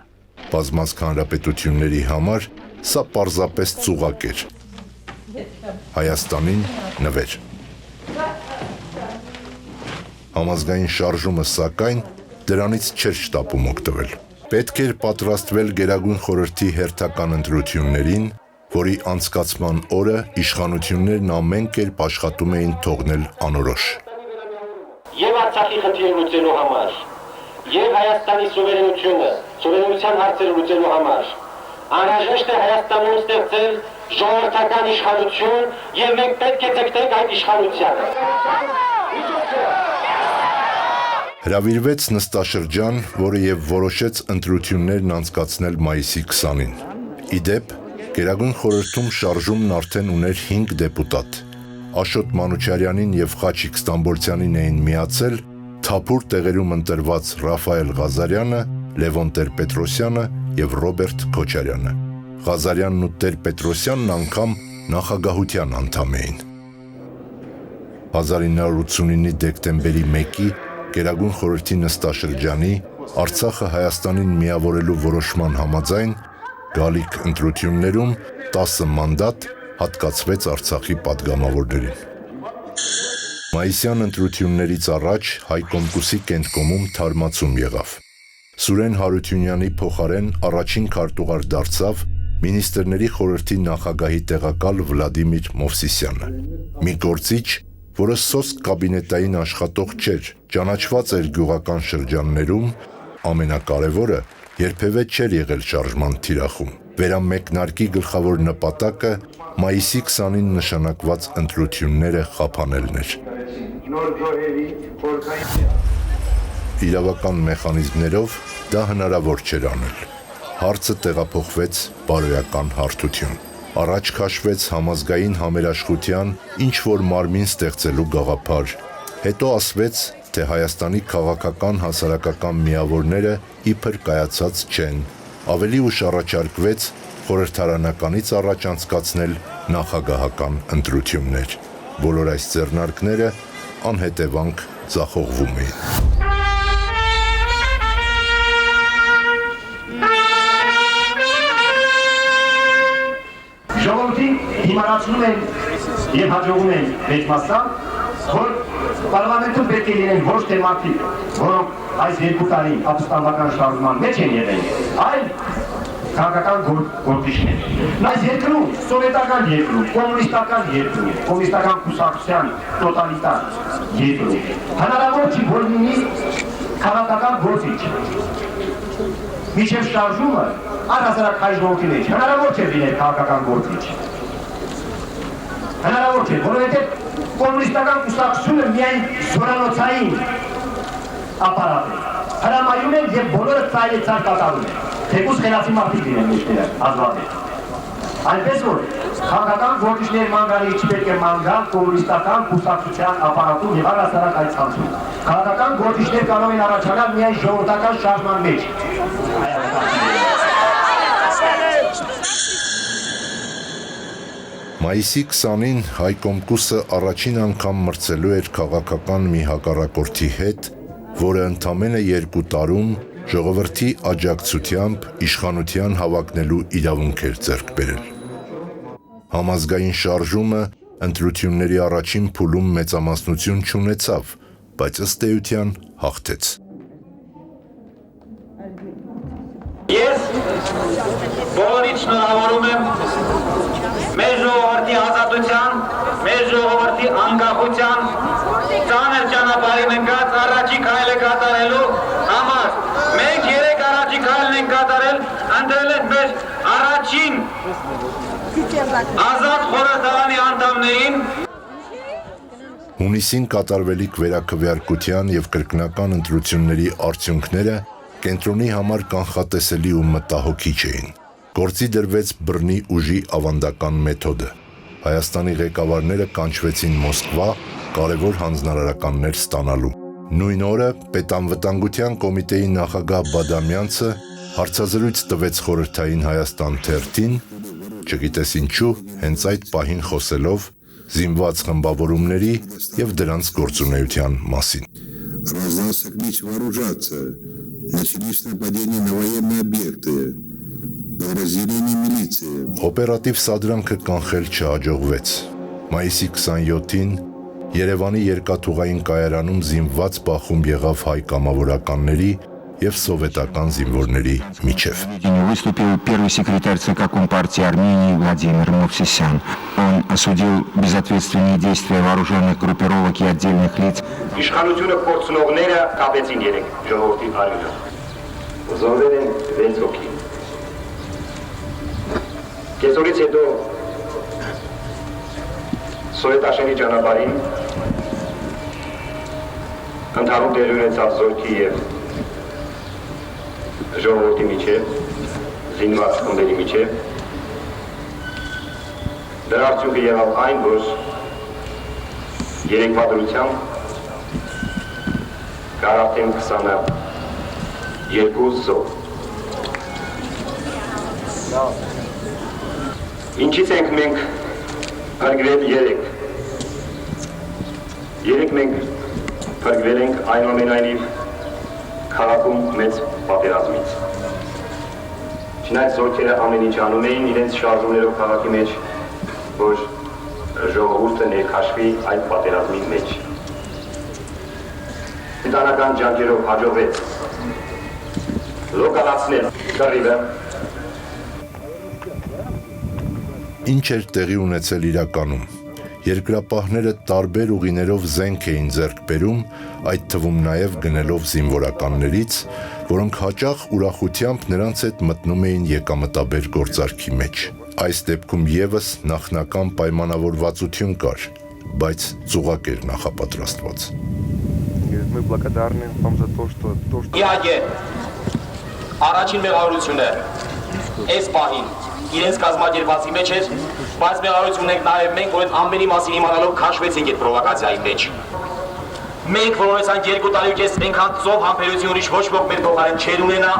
Բազմազգ հանրապետությունների համար սա պարզապես ծուղակ էր։ Հայաստանին նվեր։ Համազգային շարժումը, սակայն, դրանից չէր շտապում օգտվել։ Պետք էր պատրաստվել Գերագույն խորհրդի հերթական ընտրություններին, որի անցկացման օրը իշխանություններն ամեն կերպ աշխատում էին թողնել անորոշ։ Եվ Արցախի խնդիրը լուծելու համար, եւ Հայաստանի սուվերենության հարցերը լուծելու համար անհրաժեշտ է Հայաստանում ստեղծել ժողովրդական իշխանություն, եւ մենք պետք է ձգտենք այդ իշխանությանը։ Հրավիրվեց նստաշրջան, որը եւ որոշեց ընտրություններն անցկացնել մայիսի 20-ին։ Իդեպ, Գերագույն խորհրդում շարժումն արդեն ուներ 5 դեպուտատ։ Աշոտ Մանուչարյանին եւ Խաչիկ Ստամբոլցյանին էին միացել թափուր տեղերում ընտրված Ռաֆայել Ղազարյանը, Լևոն Տեր-Պետրոսյանը եւ Ռոբերտ Քոչարյանը։ Ղազարյանն ու Տեր-Պետրոսյանն անգամ նախագահության անդամ էին։ 1989-ի դեկտեմբերի 1-ի Գերագույն խորհրդի նստաշրջանի Արցախը Հայաստանին միավորելու որոշման համաձայն գալիք ընտրություններում 10 մանդատ հատկացվեց Արցախի պատգամավորներին։ Մայիսյան ընտրություններից առաջ Հայկոմկուսի կենտկոմում թարմացում եղավ։ Սուրեն Հարությունյանի փոխարեն առաջին քարտուղար դարձավ Մինիստրների խորհրդի նախագահի տեղակալ Վլադիմիր Մովսիսյանը։ Մի գործիչ, որը սոսկ կաբինետային աշխատող չէր, ճանաչված էր գյուղական շրջաններում, ամենակարևորը երբևէ չէր եղել շարժման թիրախում։ Վերամեկնարկի գլխավոր նպատակը մայիսի 20-ին նշանակված ընտրությունները խափանելն էր։ Իրավական մեխանիզմներով դա հնարավոր չէր անել։ Հարցը տեղափոխվեց բարոյական հարթություն։ Առաջ քաշվեց համազգային համերաշխության ինչ-որ մարմին ստեղծելու գաղափար, հետո ասվեց, թե Հայաստանի քաղաքական հասարակական միավորները իբր կայացած չեն, ավելի ուշ առաջարկվեց խորհրդարանականից առաջ անցկացնել նախագահական ընտրություններ։ Բոլոր այս ձեռնարկները անհետևանք ձախողվում էին։ Ժողովրդին հիմարացնում են եւ հաջողում են մեծ մասամբ, որ պարլամենտում պետք է լինեն ոչ թե մարդիկ, որոնք այս 2 տարի ապստամբական շարժման մեջ են եղել, այլ քաղաքական գործիչներ։ Այս երկրում, սովետական երկրում, կոմունիստական կուսակցության տոտալիտար երկրում, հնարավոր չի, որ լինի քաղաքական գործիչ։ Մինչև շարժումը առհասարակ հայ ժողովրդի մեջ հնարավոր չէ լինել քաղաքական գործիչ։ Հնարավոր չէ, որովհետև կոմունիստական կուսակցությունը միայն զորանոցային ապարատ է։ Հրամայում են եւ բոլորը ծայրեցար կատարում են։ Թեկուզ խելացի մարդիկ լինեն մեջտեղը, ազգավեր։ Այնպես որ քաղաքական գործիչներ մանգալի չպետք է մանգալ կոմունիստական կուսակցության ապարատում եւ առհասարակ այդ ցանցում։ Քաղաքական գործիչներ կարող են առաջանալ միայն ժողովրդական շարժման մեջ։ Մայիսի 20-ին Հայ Կոմկուսը առաջին անգամ մրցելու էր քաղաքական մի հակառակորդի հետ, որը ընդամենը 2 տարում ժողովրդի աջակցությամբ իշխանության հավակնելու իրավունք էր ձեռք բերել։ Համազգային շարժումը ընտրությունների առաջին փուլում մեծամասնություն չունեցավ, բայց ըստ էության հաղթեց։ Ես բոլորից շնորհավորում եմ մեր ժողովրդի ազատության, մեր ժողովրդի անկախության, ծանր ճանապարհին ընկած առաջի քայլը կատարելու համար։ Մենք 3 առաջի քայլն ենք կատարել, ընտրել ենք մեր առաջին ազատ խորհրդարանի անդամներին։ Հունիսին կատարվելիք վերաքվեարկության եւ կրկնական ընտրությունների արդյունքները կենտրոնի համար կանխատեսելի ու մտահոգիչ էին։ Գործի դրվեց բռնի ուժի ավանդական մեթոդը։ Հայաստանի ղեկավարները կանչվեցին Մոսկվա կարևոր հանձնարարականներ ստանալու։ Նույն օրը Պետանվտանգության կոմիտեի նախագահ Բադամյանցը հարցազրույց տվեց Խորհրդային Հայաստան թերթին, չգիտես ինչու, հենց այդ պահին խոսելով զինված խմբավորումների եւ դրանց գործունեության մասին։ Раздался клич вооружаться. Начались нападения на военные объекты. Подразделения милиции. Օպերատիվ սադրանքը կանխել չհաջողվեց։ Մայիսի 27-ին Երևանի երկաթուղային կայարանում զինված բախում եղավ հայ կամավորականների եւ սովետական զինվորների միջև։ Выступил первый секретарь ЦК Компартии Армении Владимир Мовсисян. Он осудил безответственные действия вооруженных группировок и отдельных лиц. Իշխանությունը փորձնողները կապեցին 3 ժողովրդի արյունը։ Զոհվել են 6 հոգի։ Կեսօրից հետո Սովետաշենի ճանապարհին ընդհանուր դեր ունեցավ զորքի եւ ժողովրդի միջև, զինված խմբերի միջև։ Դրա արդյունքը եղավ այն, որ 3 դրությամբ կար արդեն 22 զոհ։ Ինչից ենք մենք փրկվել 3։ 3 մենք փրկվել ենք այնուամենայնիվ քաղաքում մեծ պատերազմից։ Չնայած զորքերը ամեն ինչ անում էին իրենց շարժումներով քաղաքի մեջ, որ ժողովուրդը ներքաշվի այդ պատերազմի մեջ։ Տիտանական ջանքերով հաջողվեց լոկալացնել կռիվը։ Ինչ էր տեղի ունեցել իրականում։ Երկրապահները տարբեր ուղիներով զենք էին ձեռք բերում, այդ թվում նաև գնելով զինվորականներից, որոնք հաճախ ուրախությամբ նրանց հետ մտնում էին եկամտաբեր գործարքի մեջ։ Այս դեպքում եւս նախնական պայմանավորվածություն կար, բայց ծուղակ էր նախապատրաստված։ Мы благодарны вам за то, что Իհարկե, առաջին մեղավորությունը այս պահին իրենց կազմակերպվածի մեջ էր, բայց մեղավորություն ունենք նաև մենք, որ այդ ամենի մասին իմանալով քաշվեցինք այդ պրովոկացիայի մեջ։ Մենք որոնեցանք 2 տարի ու կես այնքան ծով համբերություն ուրիշ ոչ ոք մեր փոխարեն չեր ունենա։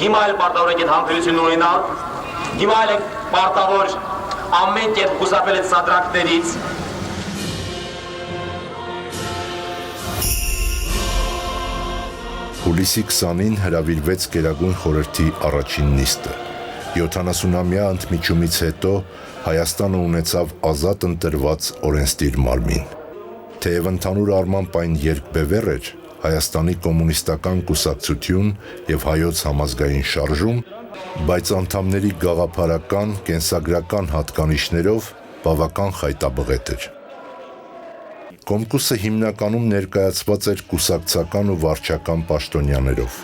Հիմա էլ պարտավոր ենք այդ համբերությունն ունենալ։ Հիմա էլ ենք պարտավոր ամեն կերպ խուսափել այդ սադրանքներից։ Հուլիսի 20-ին հրավիրվեց Գերագույն խորհրդի առաջին նիստը։ 70-ամյա ընդմիջումից հետո Հայաստանը ունեցավ ազատ ընտրված օրենսդիր մարմին։ Թեև ընդհանուր առմամբ այն երկբևեռ էր, Հայաստանի կոմունիստական կուսակցություն եւ Հայոց համազգային շարժում, բայց անդամների գաղափարական, կենսագրական հատկանիշներով բավական խայտաբղետ էր։ Կոմկուսը հիմնականում ներկայացված էր կուսակցական ու վարչական պաշտոնյաներով,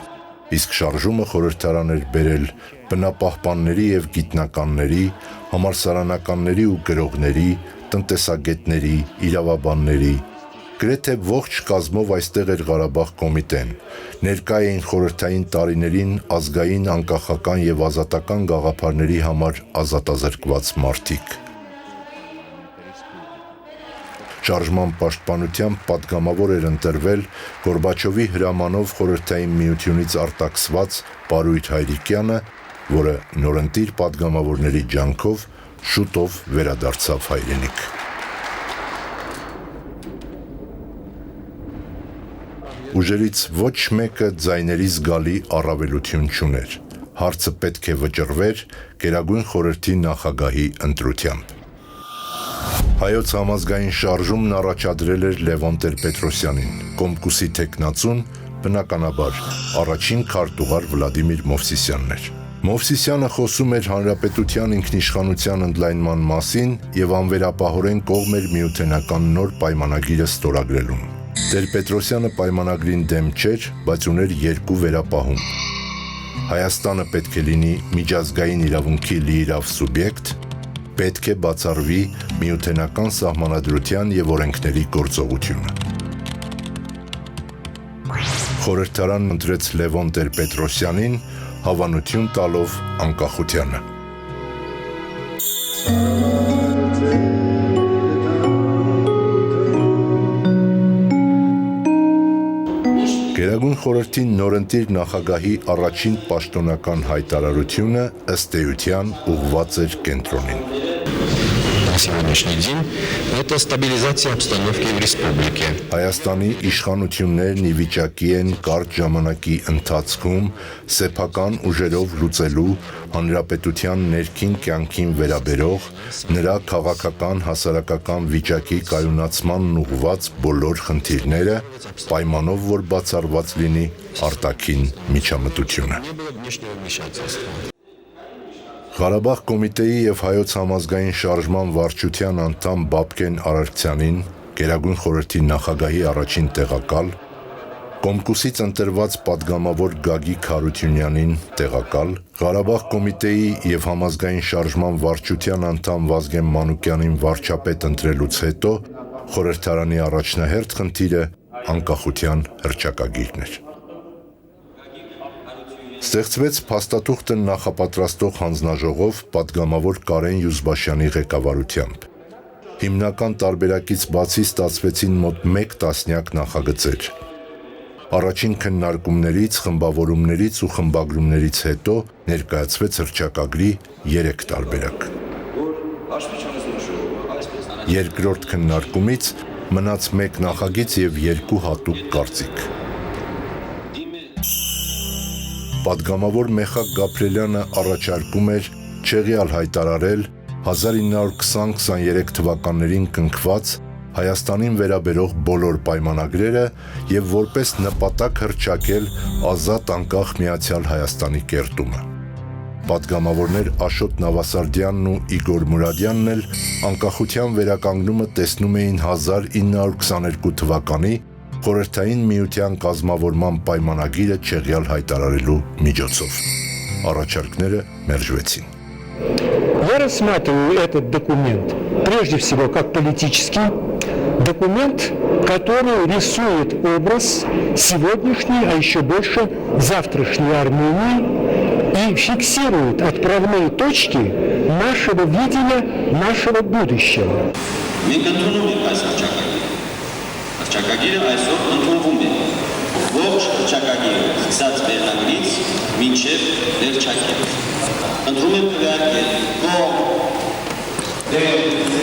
իսկ շարժումը խորհրդարան էր բերել բնապահպանների եւ գիտնականների, համալսարանականների ու գրողների, տնտեսագետների, իրավաբանների, Գրեթե ողջ կազմով այստեղ էր Ղարաբաղ կոմիտեն։ Ներկա էին խորհրդային տարիներին ազգային, անկախական եւ ազատական գաղափարների համար ազատազրկված մարդիկ։ Շարժման պաշտպանությամբ պատգամավոր էր ընտրվել Գորբաչովի հրամանով Խորհրդային Միությունից արտաքսված Պարույր Հայրիկյանը, որը նորընտիր պատգամավորների ջանքով շուտով վերադարձավ հայրենիք։ Ուժերից ոչ մեկը ձայների զգալի առավելություն չուներ։ Հարցը պետք է վճռվեր Գերագույն խորհրդի նախագահի ընտրությամբ։ Հայոց համազգային շարժումն առաջադրել էր Լևոն Տեր-Պետրոսյանին, Կոմկուսի թեկնածուն, բնականաբար, առաջին քարտուղար Վլադիմիր Մովսիսյանն էր։ Մովսիսյանը խոսում էր հանրապետության ինքնիշխանության ընդլայնման մասին եւ անվերապահորեն կողմ էր միութենական նոր պայմանագիրը ստորագրելուն։ Տեր-Պետրոսյանը պայմանագրին դեմ չէր, բայց ուներ երկու վերապահում։ Հայաստանը պետք է լինի միջազգային իրավունքի լիիրավ սուբյեկտ, պետք է բացառվի միութենական սահմանադրության եւ օրենքների գործողությունը։ Խորհրդարանն ընտրեց Լևոն Տեր-Պետրոսյանին, հավանություն տալով անկախությանը։ Գերագույն խորհրդի նորընտիր նախագահի առաջին պաշտոնական հայտարարությունը ըստ էության ուղղված էր կենտրոնին։ Сегодняшний день это стабилизация обстановки в республике. Հայաստանի իշխանություններն ի վիճակի են կարճ ժամանակի ընթացքում սեփական ուժերով լուծելու հանրապետության ներքին կյանքին վերաբերող նրա քաղաքական հասարակական վիճակի կայունացմանն ուղղված բոլոր խնդիրները, պայմանով որ բացառված լինի արտաքին միջամտությունը։ Ղարաբաղ կոմիտեի եւ Հայոց համազգային շարժման վարչության անդամ Բաբկեն Արարքցյանին, Գերագույն խորհրդի նախագահի առաջին տեղակալ, Կոմկուսից ընտրված պատգամավոր Գագիկ Հարությունյանին տեղակալ, Ղարաբաղ կոմիտեի եւ Համազգային շարժման վարչության անդամ Վազգեն Մանուկյանին վարչապետ ընտրելուց հետո խորհրդարանի առաջնահերթ խնդիրը անկախության հռչակագիրն էր։ Ստեղծվեց փաստաթուղթը նախապատրաստող հանձնաժողով պատգամավոր Կարեն Յուզբաշյանի ղեկավարությամբ։ Հիմնական տարբերակից բացի ստացվեցին մոտ 1 տասնյակ նախագծեր։ Առաջին քննարկումներից, խմբավորումներից ու խմբագրումներից հետո ներկայացվեց հռչակագրի 3 տարբերակ։ Երկրորդ քննարկումից մնաց 1 նախագիծ եւ 2 հատուկ կարծիք։ Պատգամավոր Մեխակ Գաբրելյանը առաջարկում էր չեղյալ հայտարարել 1920-23 թվականներին կնքված Հայաստանին վերաբերող բոլոր պայմանագրերը եւ որպես նպատակ հռչակել ազատ անկախ միացյալ Հայաստանի կերտումը։ Պատգամավորներ Աշոտ Նավասարդյանն ու Իգոր Մուրադյանն էլ անկախության վերականգնումը տեսնում էին 1922 թվականի Խորհրդային միության կազմավորման պայմանագիրը չեղյալ հայտարարելու միջոցով։ Առաջարկները մերժվեցին։ Я рассматриваю этот документ прежде всего как политический документ, который рисует образ сегодняшней, а еще больше завтрашней Армении и фиксирует отправные точки нашего видения, нашего будущего. Հռչակագիրը այսօր ընդունվում է։ Ողջ հռչակագիրը սկսած վերնագրից մինչև վերջակետը։ Ընտրում եմ քվեարկել կողմ դեղնպար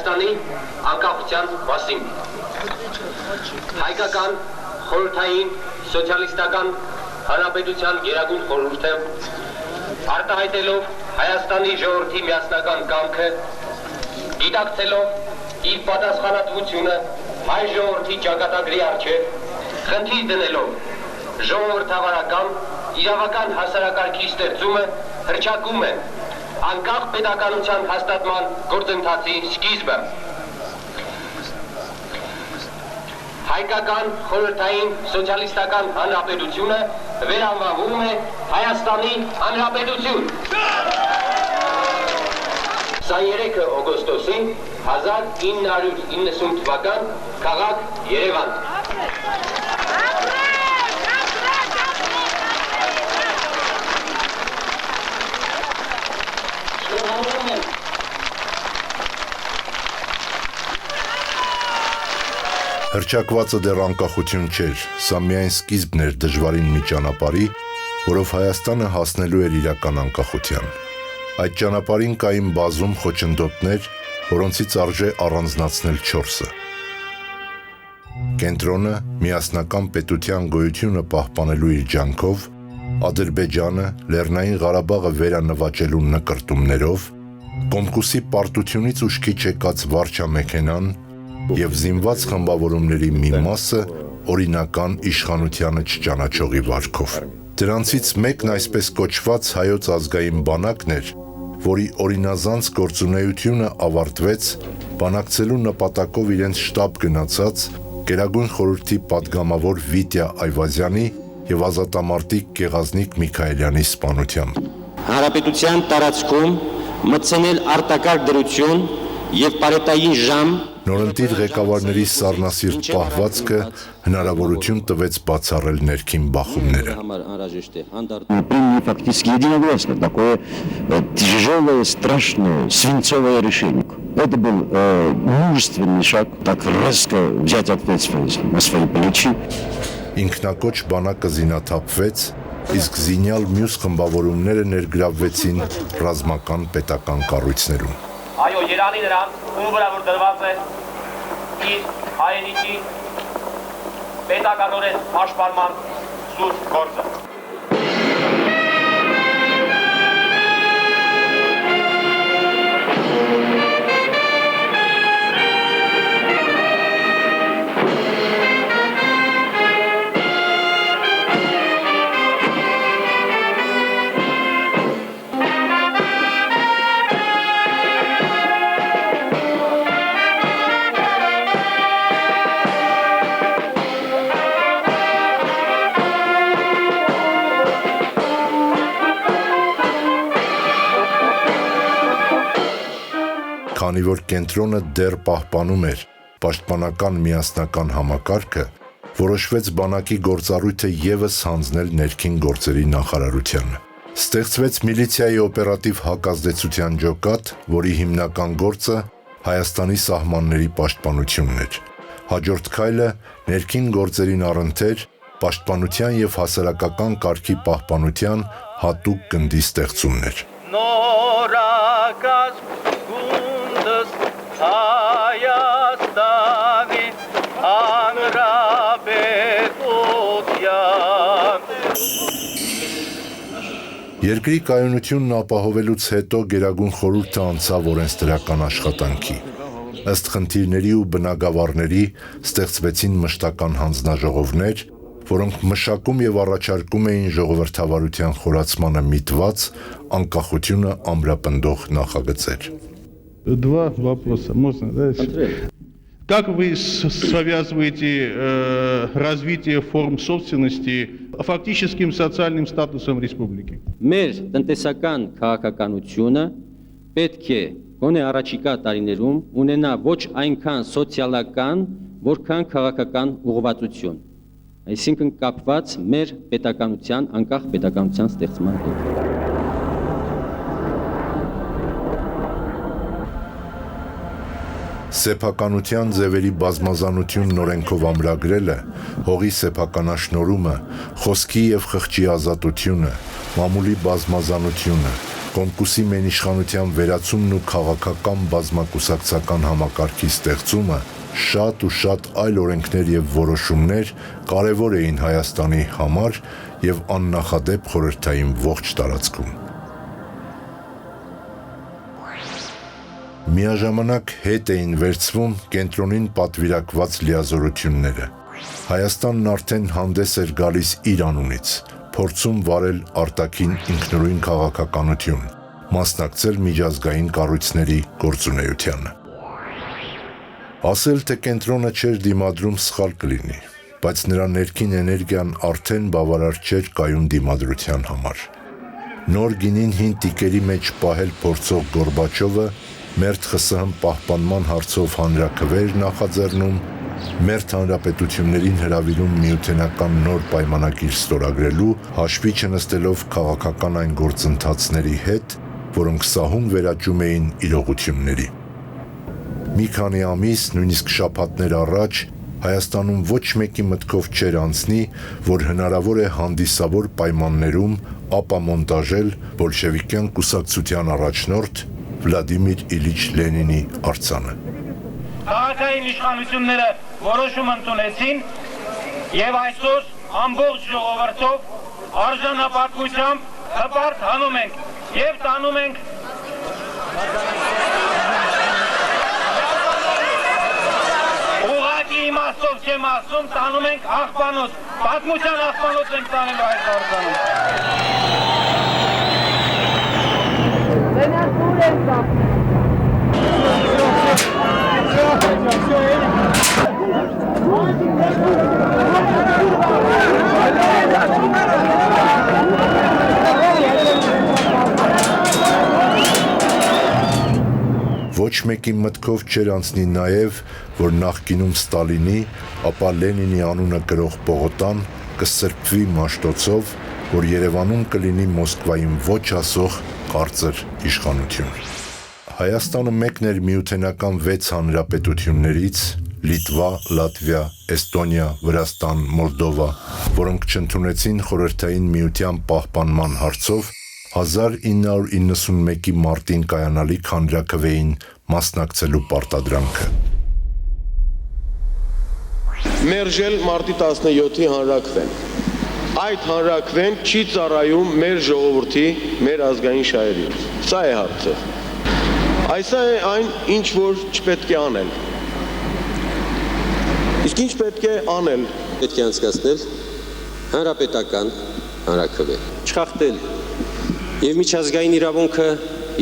Հայաստանի անկախության մասին։ Հայկական խորհրդային սոցիալիստական հանրապետության Գերագույն խորհուրդը արտահայտելով Հայաստանի ժողովրդի միասնական կամքը, գիտակցելով իր պատասխանատվությունը հայ ժողովրդի ճակատագրի առջև, խնդիր դնելով ժողովրդավարական իրավական հասարակարգի ստեղծումը հռչակում է անկախ պետականության հաստատման գործընթացի սկիզբը։ Հայկական խորհրդային սոցիալիստական հանրապետությունը վերանվանվում է Հայաստանի Հանրապետություն։ 23 օգոստոսին 1990 թվական քաղաք Երևան։ Հռչակվածը դեռ անկախություն չէր, սա միայն սկիզբն էր դժվարին մի ճանապարհի, որով Հայաստանը հասնելու էր իրական անկախության։ Այդ ճանապարհին կային բազում խոչընդոտներ, որոնցից արժե առանձնացնել 4-ը։ Կենտրոնը միասնական պետության գոյությունը պահպանելու իր ջանքով, Ադրբեջանը Լեռնային Ղարաբաղը վերանվաճելու նկրտումներով, Կոմկուսի պարտությունից ուշքի չեկած վարչամեքենան և զինված խմբավորումների մի մասը օրինական իշխանությանը չճանաչողի վարքով։ Դրանցից մեկն այսպես կոչված հայոց ազգային բանակն էր, որի օրինազանց գործունեությունը ավարտվեց բանակցելու նպատակով իրենց շտաբ գնացած Գերագույն խորհրդի պատգամավոր Վիտյա Այվազյանի և ազատամարտիկ Գեղազնիկ Միքայելյանի սպանությամբ։ Հանրապետության տարածքում մտցնել արտակարգ դրություն և պարետային ժամ Նորընտիր ղեկավարների սառնասիրտ պահվածքը հնարավորություն տվեց բացառել ներքին բախումները։ Приняли фактически единогласно такое тяжелое, страшное, свинцовое решение. Это был мужественный шаг, так резко взять ответственность на свои плечи. Ինքնակոչ բանակը զինաթափվեց, իսկ զինյալ մյուս խմբավորումները ներգրավվեցին ռազմական պետական կառույցներում։ Այո, Երանի նրանց, ում վրա որ դրված է իր հայրենիքի պետականորեն պաշտպանման սուրբ գործը։ Քանի որ կենտրոնը դեռ պահպանում էր պաշտպանական միասնական համակարգը, որոշվեց բանակի գործառույթը ևս հանձնել ներքին գործերի նախարարությանը։ Ստեղծվեց միլիցիայի օպերատիվ հակազդեցության ջոկատ, որի հիմնական գործը Հայաստանի սահմանների պաշտպանությունն էր։ Հաջորդ քայլը ներքին գործերին առընթեր պաշտպանության և հասարակական կարգի պահպանության հատուկ գնդի ստեղծումն էր։ Նորակաց գունդս Հայաստանի Հանրապետության։ Երկրի կայունությունն ապահովելուց հետո Գերագույն խորհուրդը անցավ օրենսդրական աշխատանքի։ Ըստ խնդիրների ու բնագավառների ստեղծվեցին մշտական հանձնաժողովներ, որոնք մշակում և առաջարկում էին ժողովրդավարության խորացմանը միտված անկախությունը ամրապնդող նախագծեր։ Два вопроса. Можно, да? Как вы связываете развитие форм собственности фактическим социальным статусом республики? Մեր տնտեսական քաղաքականությունը պետք է գոնե առաջիկա տարիներում ունենա ոչ այնքան սոցիալական, որքան քաղաքական ուղղվածություն, այսինքն կապված մեր պետականության, անկախ պետականության ստեղծման հետ։ Սեփականության ձևերի բազմազանությունն օրենքով ամրագրելը, հողի սեփականաշնորհումը, խոսքի և խղճի ազատությունը, մամուլի բազմազանությունը, Կոմկուսի մենիշխանության վերացումն ու քաղաքական բազմակուսակցական համակարգի ստեղծումը, շատ ու շատ այլ օրենքներ և որոշումներ կարևոր էին Հայաստանի համար և աննախադեպ խորհրդային ողջ տարածքում։ Միաժամանակ հետ էին վերցվում կենտրոնին պատվիրակված լիազորությունները։ Հայաստանն արդեն հանդես էր գալիս իր անունից, փորձում վարել արտաքին ինքնուրույն քաղաքականություն, մասնակցել միջազգային կառույցների գործունեությանը։ Ասել, թե կենտրոնը չէր դիմադրում սխալ կլինի, բայց նրա ներքին էներգիան արդեն բավարար չէր կայուն դիմադրության համար։ Նոր գինին հին տիկերի մեջ պահել փորձող Գորբաչովը մերթ ԽՍՀՄ պահպանման հարցով հանրաքվեր նախաձեռնում, մերթ հանրապետություններին հրավիրում միութենական նոր պայմանագիր ստորագրելու, հաշվի չնստելով քաղաքական այն գործընթացների հետ, որոնք սահուն վերաճում էին իրողությունների։ Մի քանի ամիս, նույնիսկ շաբաթներ առաջ, Հայաստանում ոչ մեկի մտքով չէր անցնի, որ հնարավոր է հանդիսավոր պայմաններում ապամոնտաժել բոլշևիկյան կուսակցության առաջնորդ Վլադիմիր Իլիչ Լենինի արձանը։ Քաղաքային իշխանությունները որոշում ընդունեցին եւ այսօր ամբողջ ժողովրդով արժանապատվությամբ հպարտ հանում ենք եւ տանում ենք իմաստով չեմ ասում, տանում ենք աղբանոց, պատմության աղբանոց ենք տանելու այս Ոչ մեկի մտքով չէր անցնի նաև, որ նախկինում Ստալինի, ապա Լենինի անունը կրող Պողոտան կսրբվի մաշտոցով, որ Երևանում կլինի Մոսկվային ոչ ասող կարծր իշխանություն։ Հայաստանը մեկն էր միութենական 6 հանրապետություններից՝ Լիտվա, Լատվիա, Էստոնիա, Վրաստան, Մոլդովա, որոնք չընդունեցին խորհրդային միության պահպանման հարցով 1991-ի մարտին կայանալիք հանրաքվեին մասնակցելու պարտադրանքը։ Մերժել մարտի 17-ի հանրաքվեն։ Այդ հանրաքվեն չի ծառայում մեր ժողովրդի, մեր ազգային շահերին։ Սա է հարցը։ Այսա է այն, ինչ որ չպետք է անել։ Իսկ ինչ պետք է անել։ Պետք է անցկացնել հանրապետական հանրաքվե։ Չխախտել եւ միջազգային իրավունքը,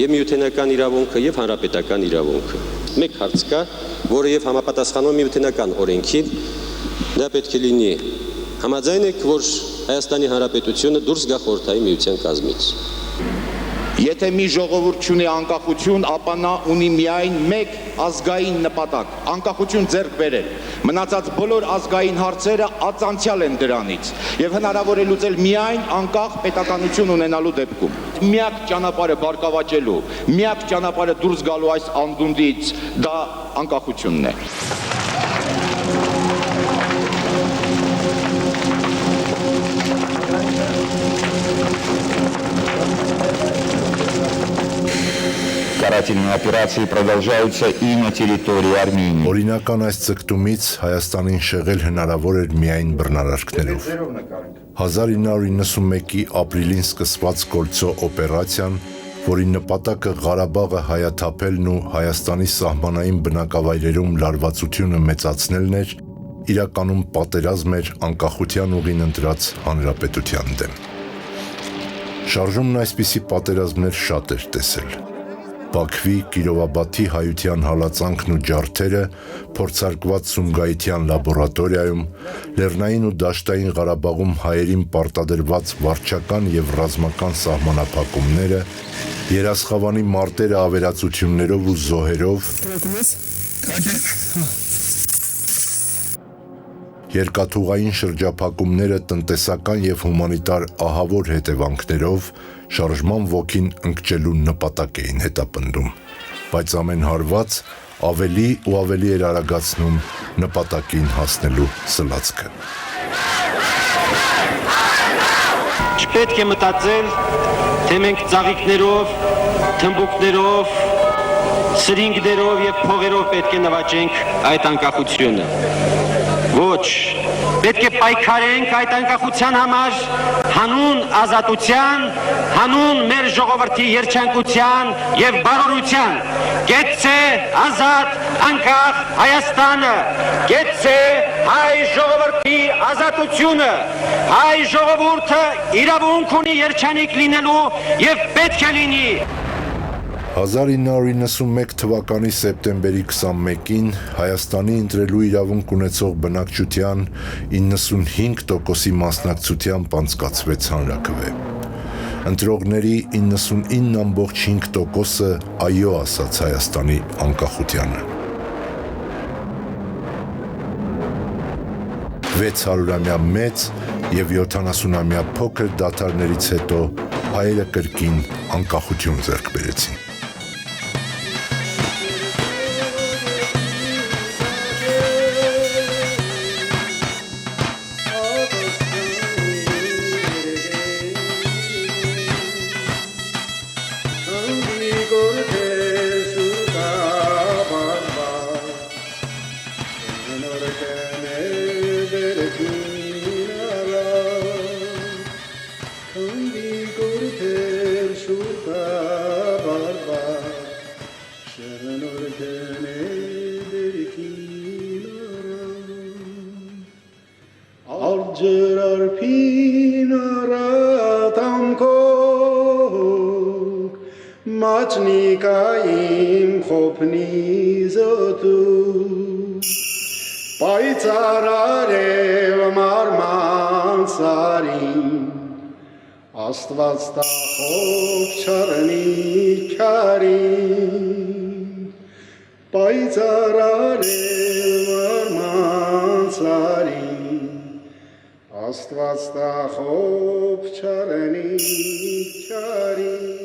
եւ միութենական իրավունքը, եւ հանրապետական իրավունքը։ Մեկ հարց կա, որը եւ համապատասխանում միութենական օրենքին, դա պետք է լինի համաձայն եք, որ Հայաստանի Հանրապետությունը դուրս գա խորհրդային միության կազմից։ Եթե մի ժողովուրդ ունի անկախություն, ապա նա ունի միայն մեկ ազգային նպատակ՝ անկախություն ձեռք բերել։ Մնացած բոլոր ազգային հարցերը ածանցյալ են դրանից եւ հնարավոր է լուծել միայն անկախ պետականություն ունենալու դեպքում։ Միակ ճանապարհը բարգավաճելու, միակ ճանապարհը դուրս գալու այս անդունդից դա անկախությունն է։ Карательные операции продолжаются и на территории Армении. Օրինական այս ցկտումից Հայաստանին շեղել հնարավոր էր միայն բռնարարքներով։ 1991-ի ապրիլին սկսված Կոլցո օպերացիան, որի նպատակը Ղարաբաղը հայաթափելն ու Հայաստանի սահմանային բնակավայրերում լարվածությունը մեծացնելն էր, իրականում պատերազմ էր անկախության ուղին ընտրած հանրապետության դեմ։ Շարժումն այսպիսի պատերազմներ շատ էր տեսել։ Բաքվի, Կիրովաբադի հայության հալածանքն ու ջարդերը փորձարկված Սումգայիթյան լաբորատորիայում, Լեռնային ու Դաշտային Ղարաբաղում հայերին պարտադրված վարչական եւ ռազմական սահմանափակումները, Երասխավանի մարտերը ավերածություններով ու զոհերով, երկաթուղային շրջափակումները տնտեսական եւ հումանիտար ահավոր հետևանքներով շարժման ոգին ընկճելու նպատակ էին հետապնդում, բայց ամեն հարված ավելի ու ավելի էր արագացնում նպատակին հասնելու սլացքը։ Չպետք է մտածել, թե մենք ծաղիկներով, թմբուկներով, սրինգներով եւ փողերով պետք է նվաճենք այդ անկախությունը։ Ոչ, պետք է պայքարենք այդ անկախության համար, հանուն ազատության, հանուն մեր ժողովրդի երջանկության եւ բարօրության։ Գեցե ազատ անկախ Հայաստանը, գեցե հայ ժողովրդի ազատությունը, հայ ժողովուրդը իրավունք ունի երջանիկ լինելու եւ պետք է լինի։ 1991 թվականի սեպտեմբերի 21-ին Հայաստանի ընտրելու իրավունք ունեցող բնակչության 95%-ի մասնակցությամբ անցկացվեց հանրաքվե։ Ընտրողների 99.5%-ը այո ասաց Հայաստանի անկախությանը։ 600-ամյա մեծ և 70-ամյա փոքր դադարներից հետո հայերը կրկին անկախություն ձեռք բերեցին։ Մաչնիկային խոփնի զոտու պայծառարև մարման սարին Աստված տախով չարնի քարին պայծառարև մարման սարին Աստված տախով չարնի քարին